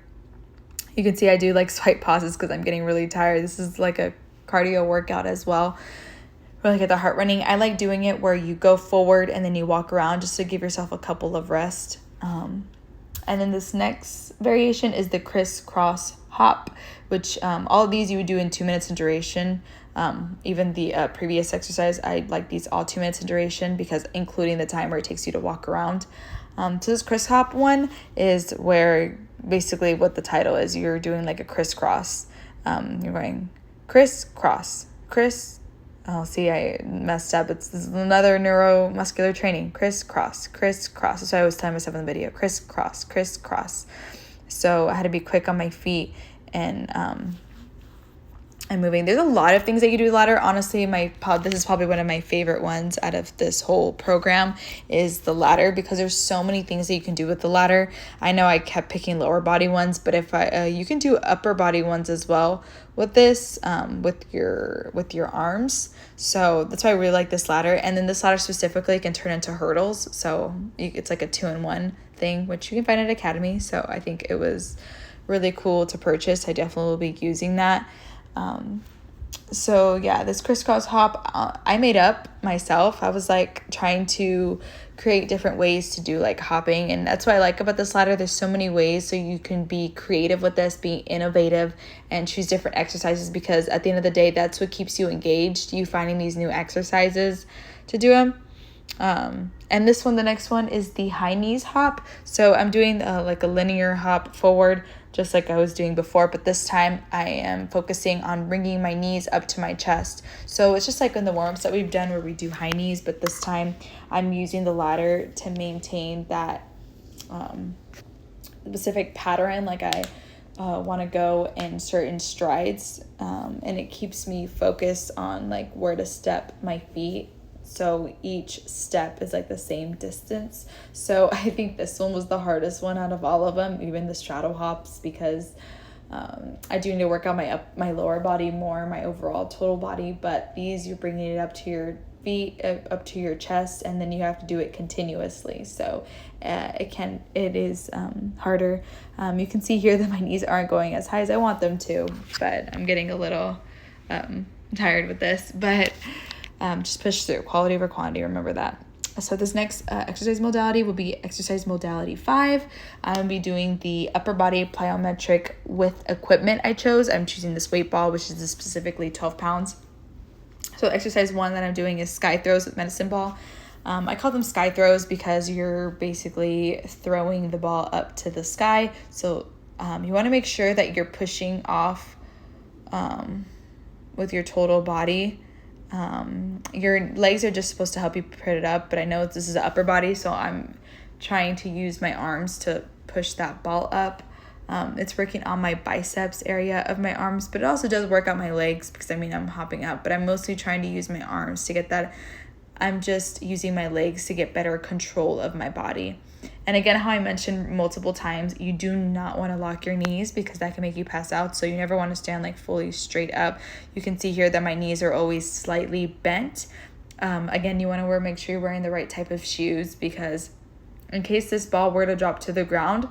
You can see I do like swipe pauses because I'm getting really tired. This is like a cardio workout as well, really get the heart running. I like doing it where you go forward and then you walk around, just to give yourself a couple of rest. And then this next variation is the crisscross hop, which all of these you would do in 2 minutes in duration. Even the previous exercise, I like these all 2 minutes in duration, because including the time where it takes you to walk around. So this criss hop one is where basically what the title is, you're doing like a crisscross. You're going crisscross, oh, see, I messed up. This is another neuromuscular training. Crisscross. That's why I was telling myself in the video. Crisscross. So I had to be quick on my feet and moving. There's a lot of things that you do with ladder. Honestly, this is probably one of my favorite ones out of this whole program is the ladder, because there's so many things that you can do with the ladder. I know I kept picking lower body ones, but if you can do upper body ones as well with this, with your arms. So that's why I really like this ladder. And then this ladder specifically can turn into hurdles. So it's like a 2-in-1 thing, which you can find at Academy. So I think it was really cool to purchase. I definitely will be using that. So yeah, this crisscross hop, I made up myself. I was like trying to create different ways to do like hopping. And that's what I like about this ladder. There's so many ways. So you can be creative with this, be innovative, and choose different exercises, because at the end of the day, that's what keeps you engaged. You finding these new exercises to do them. And this one, the next one is the high knees hop. So I'm doing like a linear hop forward, just like I was doing before, but this time I am focusing on bringing my knees up to my chest. So it's just like in the warm-ups that we've done where we do high knees, but this time I'm using the ladder to maintain that specific pattern. Like I want to go in certain strides, and it keeps me focused on like where to step my feet, so each step is like the same distance. So I think this one was the hardest one out of all of them, even the straddle hops, because I do need to work on my lower body more, my overall total body, but these, you're bringing it up to your feet, up to your chest, and then you have to do it continuously. So it is harder. You can see here that my knees aren't going as high as I want them to, but I'm getting a little tired with this, but just push through. Quality over quantity, remember that. So this next exercise modality will be exercise modality 5. I'm going to be doing the upper body plyometric with equipment I chose. I'm choosing this weight ball, which is specifically 12 pounds. So exercise 1 that I'm doing is sky throws with medicine ball. I call them sky throws because you're basically throwing the ball up to the sky. So you want to make sure that you're pushing off with your total body. Your legs are just supposed to help you put it up, but I know this is the upper body, so I'm trying to use my arms to push that ball up. It's working on my biceps area of my arms, but it also does work on my legs because I'm hopping up, but I'm mostly trying to use my arms to get that. I'm just using my legs to get better control of my body. And again, how I mentioned multiple times, you do not want to lock your knees because that can make you pass out. So you never want to stand like fully straight up. You can see here that my knees are always slightly bent. Again, you want to make sure you're wearing the right type of shoes, because in case this ball were to drop to the ground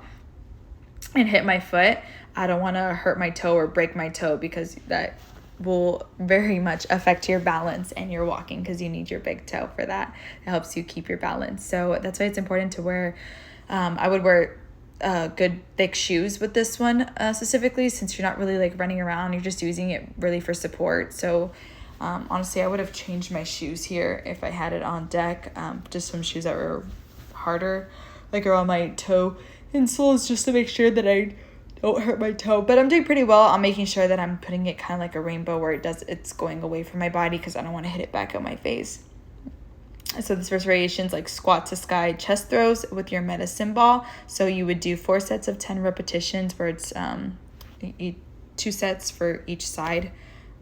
and hit my foot, I don't want to hurt my toe or break my toe, because that will very much affect your balance and your walking, because you need your big toe for that. It helps you keep your balance. So that's why it's important to wear, I would wear good thick shoes with this one specifically, since you're not really like running around, you're just using it really for support. So honestly, I would have changed my shoes here if I had it on deck, just some shoes that were harder, like around my toe insoles, just to make sure that I don't hurt my toe. But I'm doing pretty well on making sure that I'm putting it kind of like a rainbow, where it's going away from my body, because I don't want to hit it back on my face. So this first variation is like squat to sky chest throws with your medicine ball. So you would do 4 sets of 10 repetitions, where it's 2 sets for each side.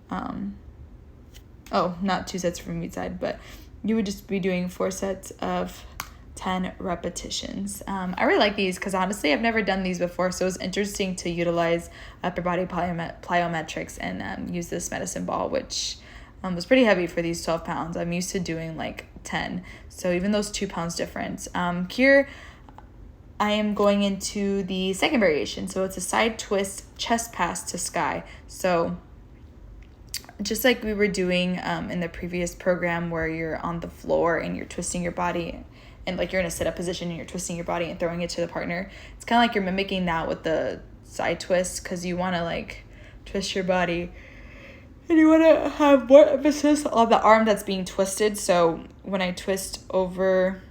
Not 2 sets from each side, but you would just be doing 4 sets of 10 repetitions. I really like these because honestly I've never done these before, so it was interesting to utilize upper body plyometrics and use this medicine ball, which was pretty heavy for these 12 pounds. I'm used to doing like 10, so even those 2 pounds difference. Here I am going into the second variation, so it's a side twist chest pass to sky. So just like we were doing in the previous program, where you're on the floor and you're twisting your body, and like you're in a sit-up position and you're twisting your body and throwing it to the partner. It's kind of like you're mimicking that with the side twist, because you want to like twist your body and you want to have more emphasis on the arm that's being twisted. So when I twist over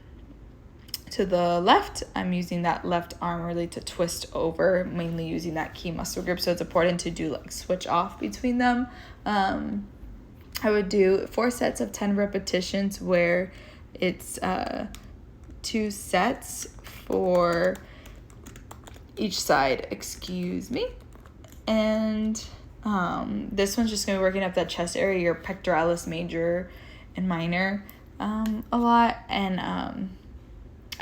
to the left, I'm using that left arm really to twist over, mainly using that key muscle group. So it's important to do like switch off between them. I would do 4 sets of 10 repetitions, where it's 2 sets for each side, and this one's just gonna be working up that chest area, your pectoralis major and minor, a lot. And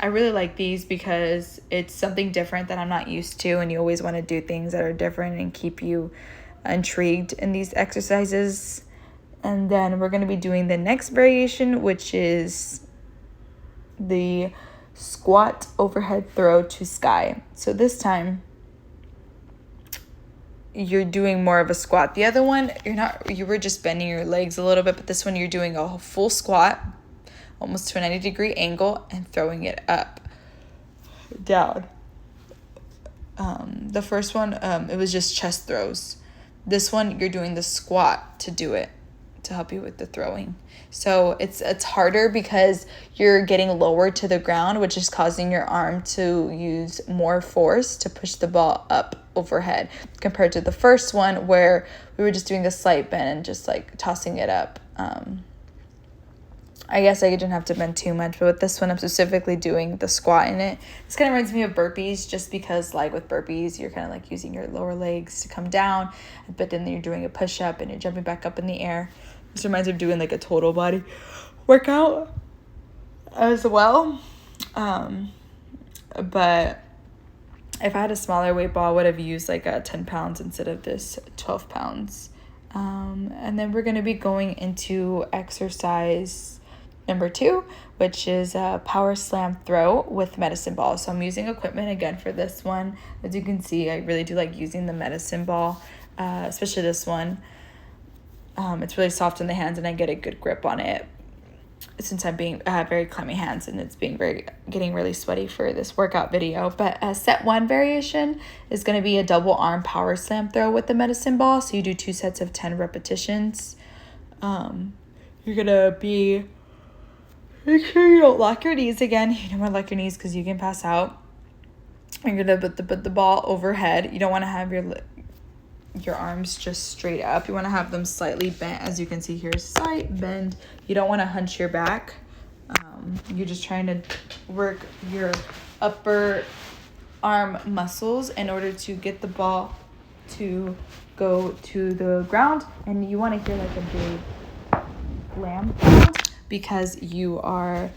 I really like these because it's something different that I'm not used to, and you always want to do things that are different and keep you intrigued in these exercises. And then we're going to be doing the next variation, which is the squat overhead throw to sky. So this time you're doing more of a squat. The other one, you were just bending your legs a little bit, but this one you're doing a full squat, almost to a 90-degree angle, and throwing it up, down. The first one, it was just chest throws. This one, you're doing the squat to do it, to help you with the throwing. So it's harder because you're getting lower to the ground, which is causing your arm to use more force to push the ball up overhead, compared to the first one where we were just doing a slight bend and just like tossing it up. I guess I didn't have to bend too much, but with this one, I'm specifically doing the squat in it. This kind of reminds me of burpees, just because like with burpees, you're kind of like using your lower legs to come down, but then you're doing a push-up and you're jumping back up in the air. This reminds me of doing like a total body workout as well. But if I had a smaller weight ball, I would have used like 10 pounds instead of this 12 pounds. And then we're going to be going into exercise number 2, which is a power slam throw with medicine ball. So I'm using equipment again for this one. As you can see, I really do like using the medicine ball, especially this one. It's really soft in the hands and I get a good grip on it since I'm being very clammy hands and it's getting really sweaty for this workout video. But set 1 variation is going to be a double arm power slam throw with the medicine ball. So you do 2 sets of 10 repetitions. You're going to be, make sure you don't lock your knees again. You don't want to lock your knees because you can pass out. You're going to put the ball overhead. You don't want to have your arms just straight up. You want to have them slightly bent. As you can see here, slight bend. You don't want to hunch your back. You're just trying to work your upper arm muscles in order to get the ball to go to the ground. And you want to hear like a big slam sound because you are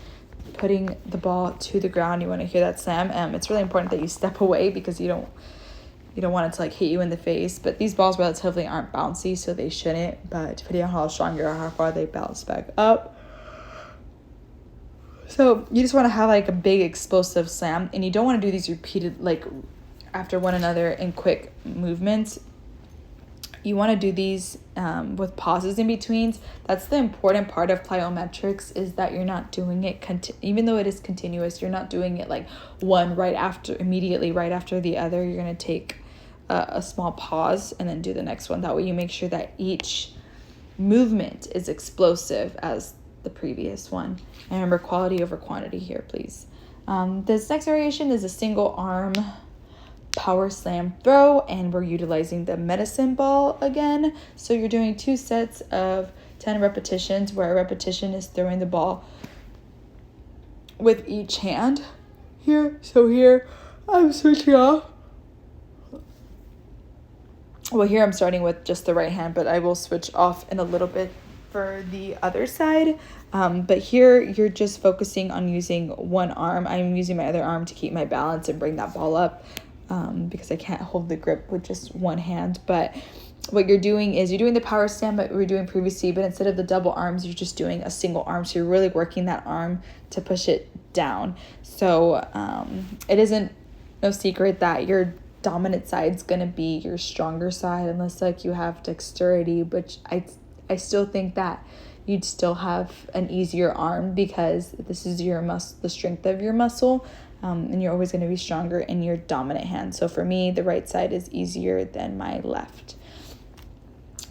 putting the ball to the ground. You want to hear that slam. It's really important that you step away because you don't want it to like hit you in the face. But these balls relatively aren't bouncy, so they shouldn't. But depending on how strong you are, how far they bounce back up. So you just want to have like a big explosive slam, and you don't want to do these repeated like after one another in quick movements. You want to do these with pauses in between. That's the important part of plyometrics, is that you're not doing it even though it is continuous. You're not doing it like one immediately right after the other. You're going to take a small pause and then do the next one. That way you make sure that each movement is explosive as the previous one. And remember, quality over quantity here, please. This next variation is a single arm power slam throw, and we're utilizing the medicine ball again. So you're doing 2 sets of 10 repetitions, where a repetition is throwing the ball with each hand here. So here I'm switching off. Well, here I'm starting with just the right hand, but I will switch off in a little bit for the other side. But here you're just focusing on using one arm. I'm using my other arm to keep my balance and bring that ball up, because I can't hold the grip with just one hand. But what you're doing is you're doing the power slam that we were doing previously, but instead of the double arms, you're just doing a single arm. So you're really working that arm to push it down. So it isn't no secret that your dominant side's gonna be your stronger side, unless like you have dexterity, but I still think that you'd still have an easier arm, because this is your the strength of your muscle, and you're always going to be stronger in your dominant hand. So for me, the right side is easier than my left.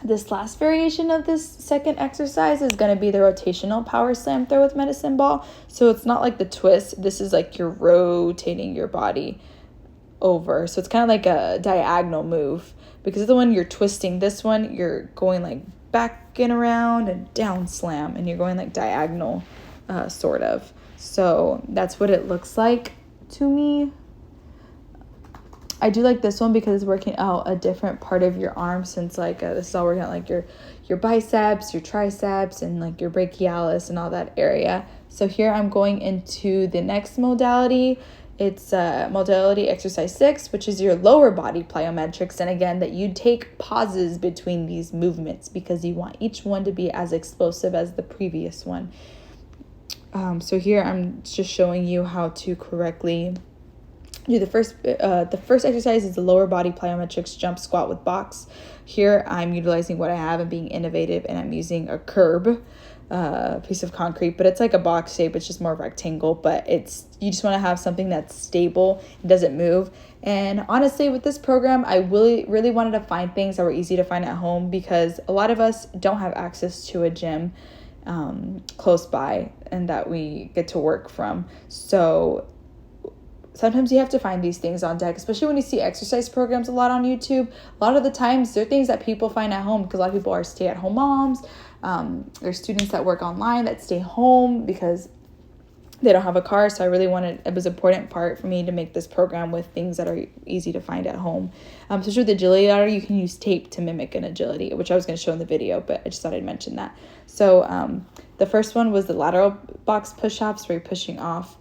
This last variation of this second exercise is going to be the rotational power slam throw with medicine ball. So it's not like the twist. This is like you're rotating your body over. So it's kind of like a diagonal move, because the one you're twisting, this one you're going like back and around and down slam, and you're going like diagonal sort of. So that's what it looks like to me. I do like this one because it's working out a different part of your arm, since like this is all working out like your biceps, your triceps, and like your brachialis and all that area. So here I'm going into the next modality. It's modality exercise 6, which is your lower body plyometrics. And again, that you take pauses between these movements because you want each one to be as explosive as the previous one. So here I'm just showing you how to correctly do the first exercise is the lower body plyometrics jump squat with box. Here I'm utilizing what I have and being innovative, and I'm using a curb piece of concrete, but it's like a box shape. It's just more rectangle, but you just want to have something that's stable and doesn't move. And honestly, with this program, I really wanted to find things that were easy to find at home, because a lot of us don't have access to a gym close by and that we get to work from. So sometimes you have to find these things on deck, especially when you see exercise programs a lot on YouTube. A lot of the times they're things that people find at home, because a lot of people are stay-at-home moms. There's students that work online that stay home because they don't have a car. So I really it was an important part for me to make this program with things that are easy to find at home. Especially with the agility ladder, you can use tape to mimic an agility, which I was going to show in the video, but I just thought I'd mention that. So the first one was the lateral box push-ups, where you're pushing off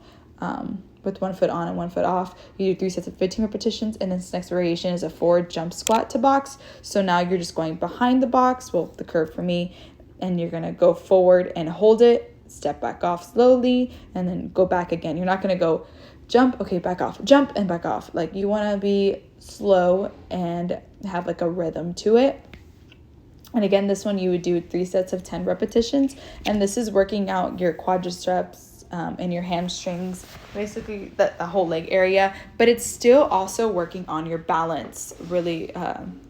with 1 foot on and 1 foot off. You do 3 sets of 15 repetitions, and this next variation is a forward jump squat to box. So now you're just going behind the box, well, the curve for me, and you're going to go forward and hold it, step back off slowly, and then go back again. You're not going to go jump, okay, back off, jump, and back off. Like, you want to be slow and have like a rhythm to it. And again, this one you would do 3 sets of 10 repetitions, and this is working out your quadriceps and your hamstrings, basically the whole leg area, but it's still also working on your balance really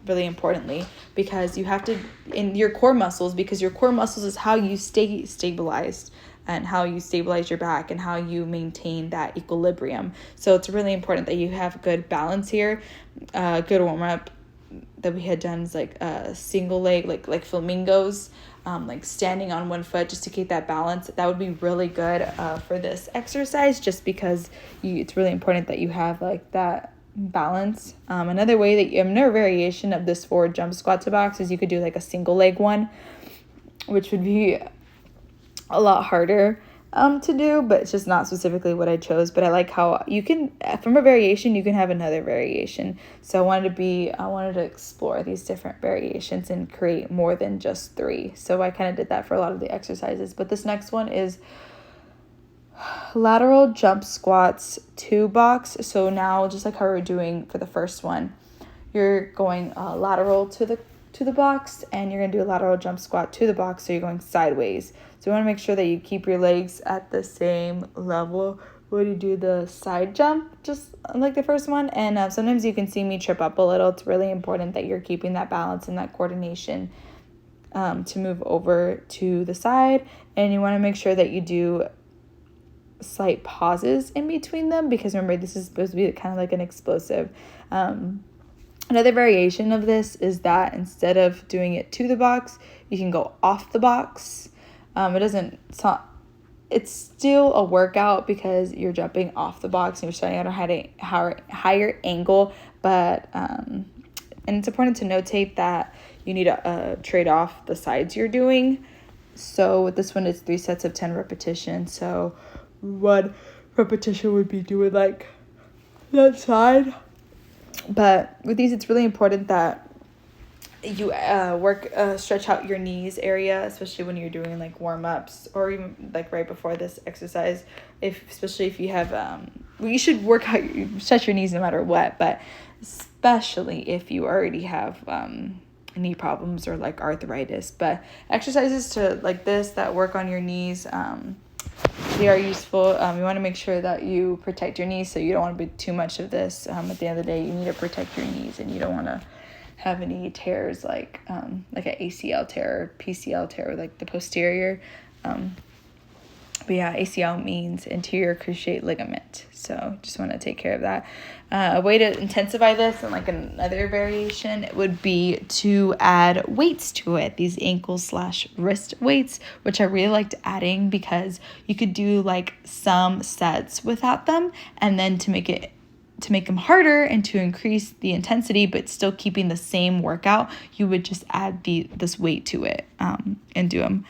importantly, because you have to, in your core muscles, because your core muscles is how you stay stabilized and how you stabilize your back and how you maintain that equilibrium. So it's really important that you have good balance here. Good warm-up that we had done is like a single leg, like flamingos, like standing on 1 foot, just to keep that balance. That would be really good for this exercise, just because it's really important that you have like that balance. Another variation of this forward jump squat to box is you could do like a single leg one, which would be a lot harder to do, but it's just not specifically what I chose. But I like how you can, from a variation, you can have another variation. So I wanted to explore these different variations and create more than just 3. So I kind of did that for a lot of the exercises. But this next one is lateral jump squats to box. So now, just like how we were doing for the first one, you're going lateral to the box, and you're going to do a lateral jump squat to the box, so you're going sideways. So you want to make sure that you keep your legs at the same level when you do the side jump, just like the first one. And sometimes you can see me trip up a little. It's really important that you're keeping that balance and that coordination to move over to the side. And you want to make sure that you do slight pauses in between them, because remember, this is supposed to be kind of like an explosive. Another variation of this is that instead of doing it to the box, you can go off the box. It's still a workout because you're jumping off the box and you're starting at a higher angle, but and it's important to notate that you need to trade off the sides you're doing. So with this one, it's 3 sets of 10 repetitions. So 1 repetition would be doing like that side. But with these, it's really important that you stretch out your knees area, especially when you're doing like warm-ups, or even like right before this exercise. Especially if you have you should stretch your knees no matter what, but especially if you already have knee problems or like arthritis. But exercises to like this that work on your knees, they are useful. You want to make sure that you protect your knees, so you don't want to do too much of this. At the end of the day, you need to protect your knees, and you don't want to have any tears like an ACL tear or PCL tear, like the posterior. But yeah, ACL means anterior cruciate ligament. So just want to take care of that. A way to intensify this, and like another variation, would be to add weights to it. These ankle/wrist weights, which I really liked adding, because you could do like some sets without them, and then to make them harder and to increase the intensity, but still keeping the same workout, you would just add this weight to it and do them.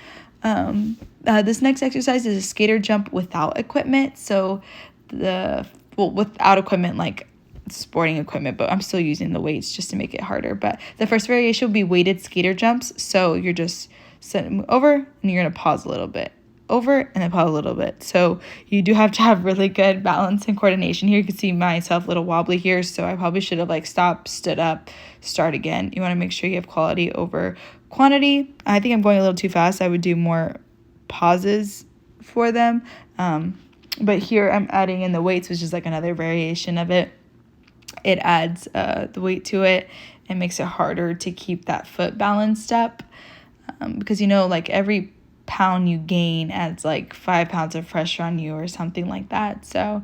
This next exercise is a skater jump without equipment. So without equipment, like sporting equipment, but I'm still using the weights just to make it harder. But the first variation will be weighted skater jumps. So you're just sitting over, and you're going to pause a little bit, over, and then pause a little bit. So you do have to have really good balance and coordination here. You can see myself a little wobbly here, so I probably should have like stopped, stood up, start again. You want to make sure you have quality over quantity. I think I'm going a little too fast. I would do more pauses for them. But here I'm adding in the weights, which is like another variation of it. It adds the weight to it and makes it harder to keep that foot balanced up, because like every pound you gain adds like 5 pounds of pressure on you or something like that. So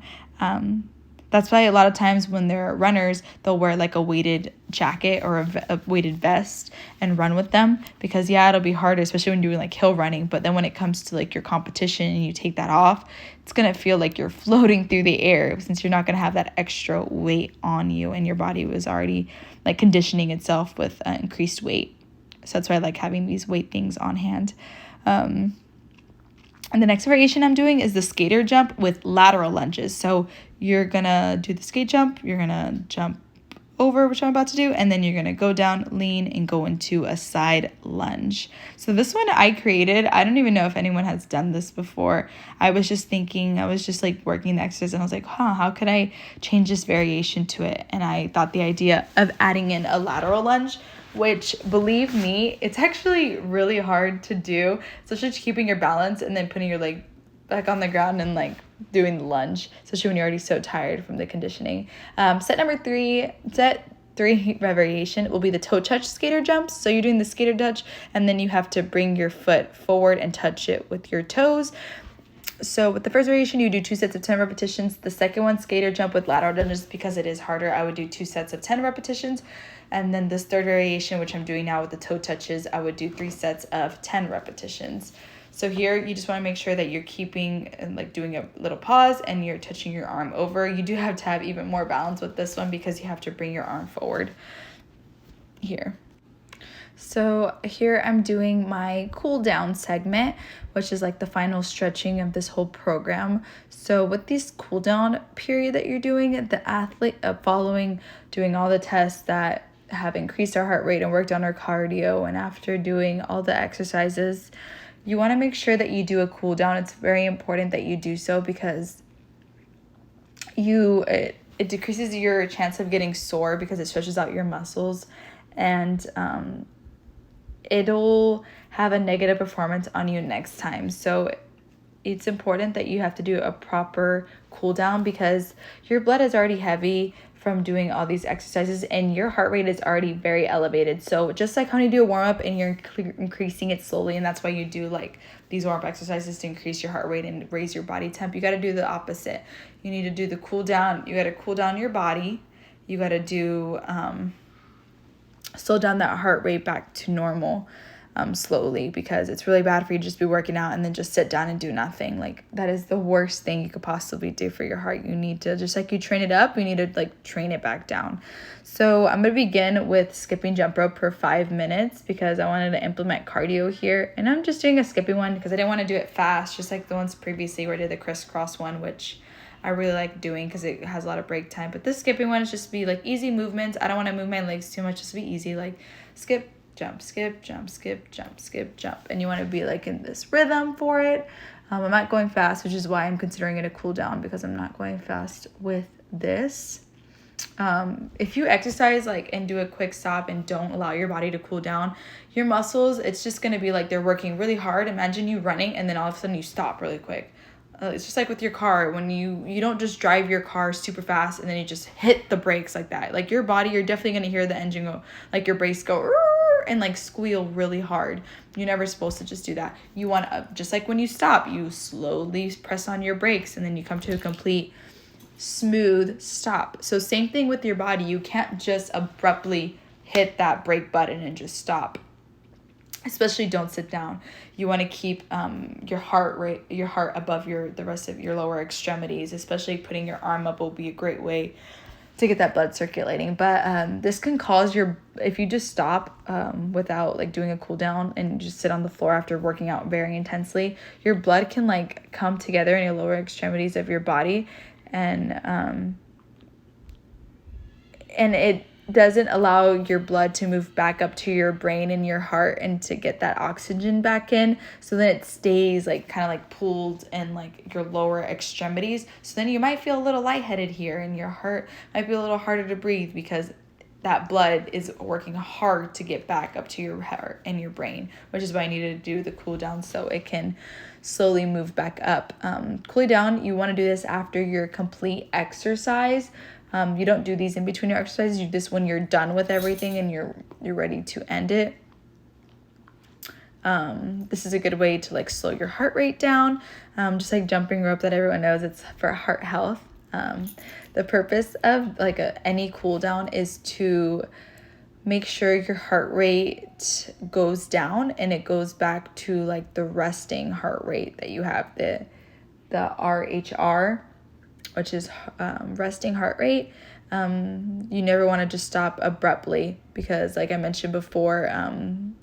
That's why a lot of times when they're runners, they'll wear like a weighted jacket or a weighted vest and run with them, because yeah, it'll be harder, especially when you're doing like hill running. But then when it comes to like your competition and you take that off, it's going to feel like you're floating through the air, since you're not going to have that extra weight on you, and your body was already like conditioning itself with increased weight. So that's why I like having these weight things on hand. And the next variation I'm doing is the skater jump with lateral lunges. So you're going to do the skate jump, you're going to jump over, which I'm about to do, and then you're going to go down, lean, and go into a side lunge. So this one I created. I don't even know if anyone has done this before. I was just like working the exercise, and I was like, how could I change this variation to it? And I thought the idea of adding in a lateral lunge, which, believe me, it's actually really hard to do, especially keeping your balance and then putting your leg back on the ground and like doing the lunge, especially when you're already so tired from the conditioning. Set three variation will be the toe touch skater jumps. So you're doing the skater touch, and then you have to bring your foot forward and touch it with your toes. So with the first variation, you do 2 sets of 10 repetitions. The second one, skater jump with lateral lunges, because it is harder, I would do 2 sets of 10 repetitions. And then this third variation, which I'm doing now with the toe touches, I would do 3 sets of 10 repetitions. So here, you just want to make sure that you're keeping and like doing a little pause, and you're touching your arm over. You do have to have even more balance with this one, because you have to bring your arm forward here. So here I'm doing my cool down segment, which is like the final stretching of this whole program. So with this cool down period that you're doing, the athlete following doing all the tests that have increased our heart rate and worked on our cardio, and after doing all the exercises, you want to make sure that you do a cool down. It's very important that you do so, because it decreases your chance of getting sore, because it stretches out your muscles, and it'll have a negative performance on you next time. So it's important that you have to do a proper cool down, because your blood is already heavy from doing all these exercises, and your heart rate is already very elevated. So just like how you do a warm-up and you're increasing it slowly, and that's why you do like these warm-up exercises to increase your heart rate and raise your body temp, you got to do the opposite. You need to do the cool down. You got to cool down your body. You got to do slow down that heart rate back to normal slowly, because it's really bad for you to just be working out and then just sit down and do nothing. Like, that is the worst thing you could possibly do for your heart. You need to, just like you train it up, you need to like train it back down. So I'm going to begin with skipping jump rope for 5 minutes, because I wanted to implement cardio here. And I'm just doing a skipping one because I didn't want to do it fast, just like the ones previously where I did the crisscross one, which I really like doing because it has a lot of break time. But this skipping one is just be like easy movements. I don't want to move my legs too much, just be easy, like skip, jump, skip, jump, skip, jump, skip, jump. And you want to be like in this rhythm for it. I'm not going fast, which is why I'm considering it a cool down, because I'm not going fast with this. If you exercise like and do a quick stop and don't allow your body to cool down, your muscles, it's just going to be like they're working really hard. Imagine you running and then all of a sudden you stop really quick. It's just like with your car, when you don't just drive your car super fast and then you just hit the brakes like that. Like your body, you're definitely going to hear the engine go, like your brakes go and like squeal really hard. You're never supposed to just do that. You want to, just like when you stop, you slowly press on your brakes and then you come to a complete smooth stop. So same thing with your body. You can't just abruptly hit that brake button and just stop. Especially don't sit down. You want to keep your heart above the rest of your lower extremities. Especially putting your arm up will be a great way to get that blood circulating. But this can cause if you just stop without like doing a cool down and just sit on the floor after working out very intensely, your blood can like come together in your lower extremities of your body, and it doesn't allow your blood to move back up to your brain and your heart and to get that oxygen back in. So then it stays like kind of like pooled in like your lower extremities. So then you might feel a little lightheaded here, and your heart might be a little harder to breathe, because that blood is working hard to get back up to your heart and your brain, which is why I needed to do the cool down so it can slowly move back up. Cooling down, you want to do this after your complete exercise. You don't do these in between your exercises. You do this when you're done with everything and you're ready to end it. This is a good way to like slow your heart rate down. Just like jumping rope that everyone knows, it's for heart health. The purpose of like any cool down is to make sure your heart rate goes down and it goes back to like the resting heart rate that you have, the RHR, which is resting heart rate. You never want to just stop abruptly because, like I mentioned before,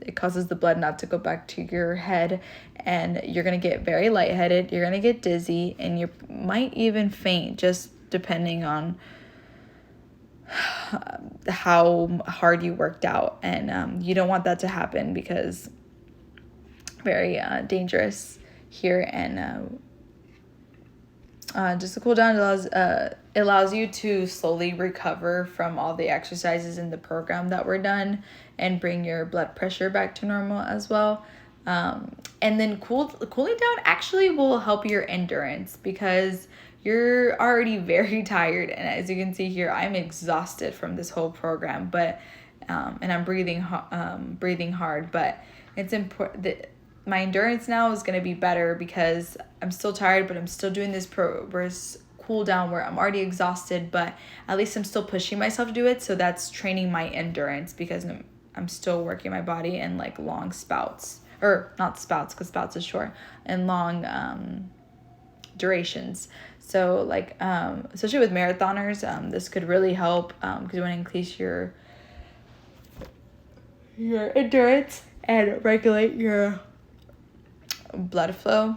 it causes the blood not to go back to your head, and you're going to get very lightheaded, you're going to get dizzy, and you might even faint, just depending on how hard you worked out. And you don't want that to happen because very dangerous here. And just to cool down allows you to slowly recover from all the exercises in the program that were done and bring your blood pressure back to normal as well. And then cooling down actually will help your endurance because you're already very tired. And as you can see here, I'm exhausted from this whole program, but and I'm breathing hard, but it's important that my endurance now is going to be better because I'm still tired, but I'm still doing this cool down where I'm already exhausted, but at least I'm still pushing myself to do it. So that's training my endurance because I'm still working my body in like long spouts, or not spouts because spouts is short, and long durations. So like especially with marathoners, this could really help because you want to increase your endurance and regulate your blood flow.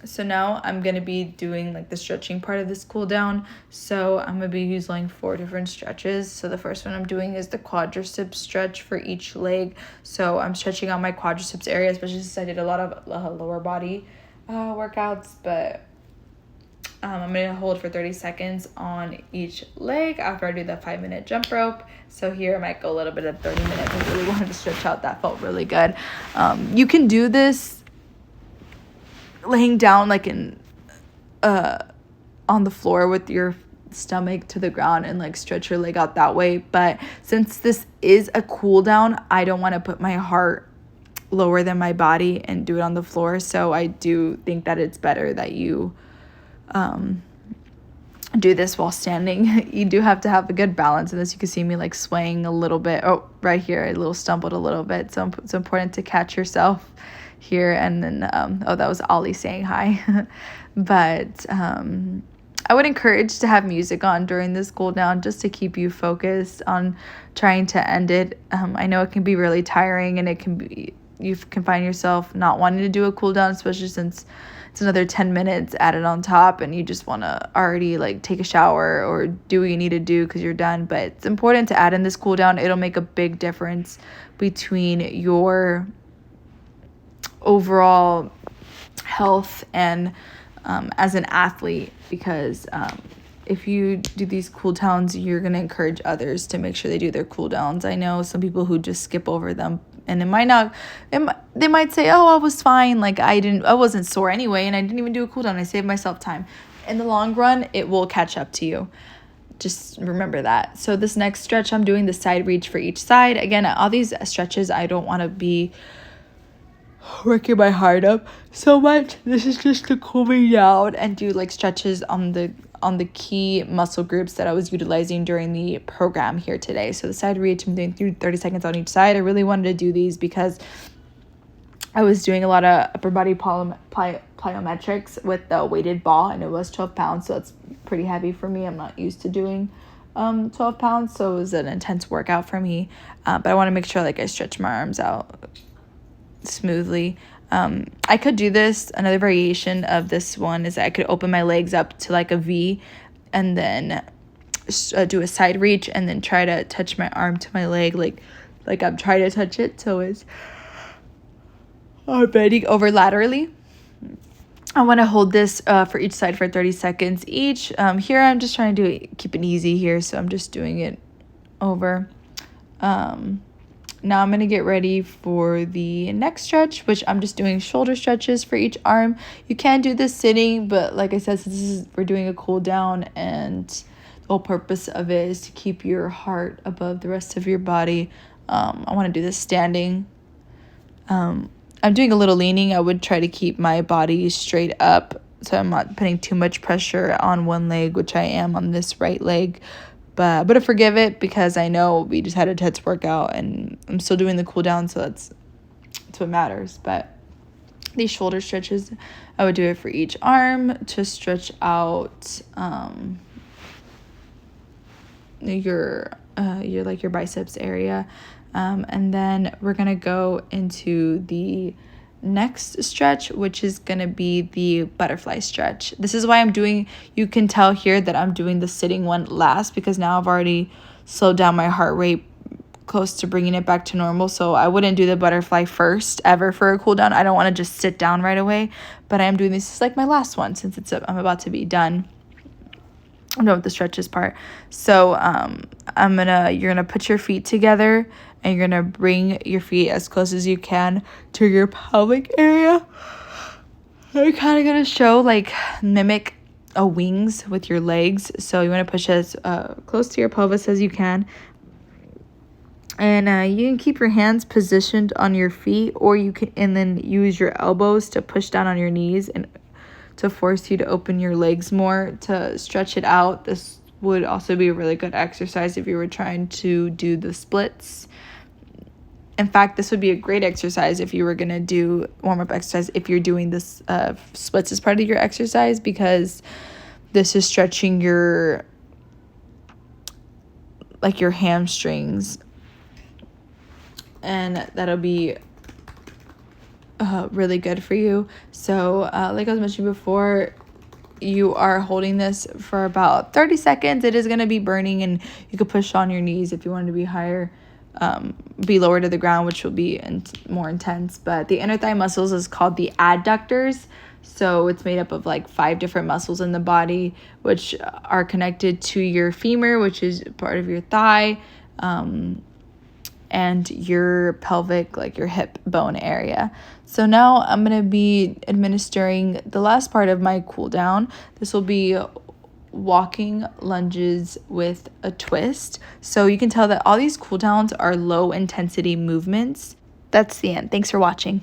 So now I'm going to be doing like the stretching part of this cool down. So I'm going to be using 4 different stretches. So the first one I'm doing is the quadriceps stretch for each leg. So I'm stretching out my quadriceps area, especially since I did a lot of lower body workouts. But I'm going to hold for 30 seconds on each leg after I do the 5-minute jump rope. So here I might go a little bit of 30 minutes. I really wanted to stretch out. That felt really good. You can do this laying down like on the floor with your stomach to the ground and like stretch your leg out that way. But since this is a cool down, I don't want to put my heart lower than my body and do it on the floor. So I do think that it's better that you do this while standing. You do have to have a good balance in this. You can see me like swaying a little bit. Oh, right here, I stumbled a little bit. So it's important to catch yourself here. And then that was Ollie saying hi. But I would encourage to have music on during this cool down just to keep you focused on trying to end it. I know it can be really tiring, and you can find yourself not wanting to do a cool down, especially since it's another 10 minutes added on top and you just want to already like take a shower or do what you need to do because you're done. But it's important to add in this cool down. It'll make a big difference between your overall health and as an athlete, because if you do these cool downs, you're going to encourage others to make sure they do their cool downs. I know some people who just skip over them, and they might say, oh, I was fine, like I wasn't sore anyway, and I didn't even do a cool down, I saved myself time. In the long run, it will catch up to you. Just remember that. So this next stretch, I'm doing the side reach for each side. Again, all these stretches, I don't want to be working my heart up so much. This is just to cool me down and do like stretches on the key muscle groups that I was utilizing during the program here today. So the side reach, I'm doing 30 seconds on each side. I really wanted to do these because I was doing a lot of upper body plyometrics with the weighted ball, and it was 12 pounds, so it's pretty heavy for me. I'm not used to doing 12 pounds, so it was an intense workout for me. But I want to make sure like I stretch my arms out smoothly. I could do this. Another variation of this one is I could open my legs up to like a V and then do a side reach and then try to touch my arm to my leg like I'm trying to touch it, so it's bending over laterally. I want to hold this for each side for 30 seconds each. Here I'm just trying to keep it easy here, so I'm just doing it over. Now I'm going to get ready for the next stretch, which I'm just doing shoulder stretches for each arm. You can do this sitting, but like I said, since we're doing a cool down, and the whole purpose of it is to keep your heart above the rest of your body, I want to do this standing. I'm doing a little leaning. I would try to keep my body straight up so I'm not putting too much pressure on one leg, which I am on this right leg. But I forgive it because I know we just had a TEDS workout and I'm still doing the cool down, so that's what matters. But these shoulder stretches, I would do it for each arm to stretch out your like your biceps area. And then we're gonna go into the next stretch, which is gonna be the butterfly stretch. This is why you can tell here that I'm doing the sitting one last, because now I've already slowed down my heart rate close to bringing it back to normal. So I wouldn't do the butterfly first ever for a cool down. I don't want to just sit down right away, but I am doing this as like my last one since I'm about to be done. I'm done with the stretches part. So you're gonna put your feet together and you're gonna bring your feet as close as you can to your pelvic area. You're kind of gonna mimic a wings with your legs. So you want to push as close to your pelvis as you can. And you can keep your hands positioned on your feet, or you can, and then use your elbows to push down on your knees and to force you to open your legs more to stretch it out. This would also be a really good exercise if you were trying to do the splits. In fact, this would be a great exercise if you were going to do warm-up exercise if you're doing this splits as part of your exercise, because this is stretching your hamstrings, and that'll be really good for you. So like I was mentioning before, you are holding this for about 30 seconds. It is going to be burning, and you could push on your knees if you want to be higher, be lower to the ground, which will be more intense. But the inner thigh muscles is called the adductors. So it's made up of like 5 different muscles in the body, which are connected to your femur, which is part of your thigh, and your pelvic, like your hip bone area. So now I'm going to be administering the last part of my cool down. This will be walking lunges with a twist. So you can tell that all these cool downs are low intensity movements. That's the end. Thanks for watching.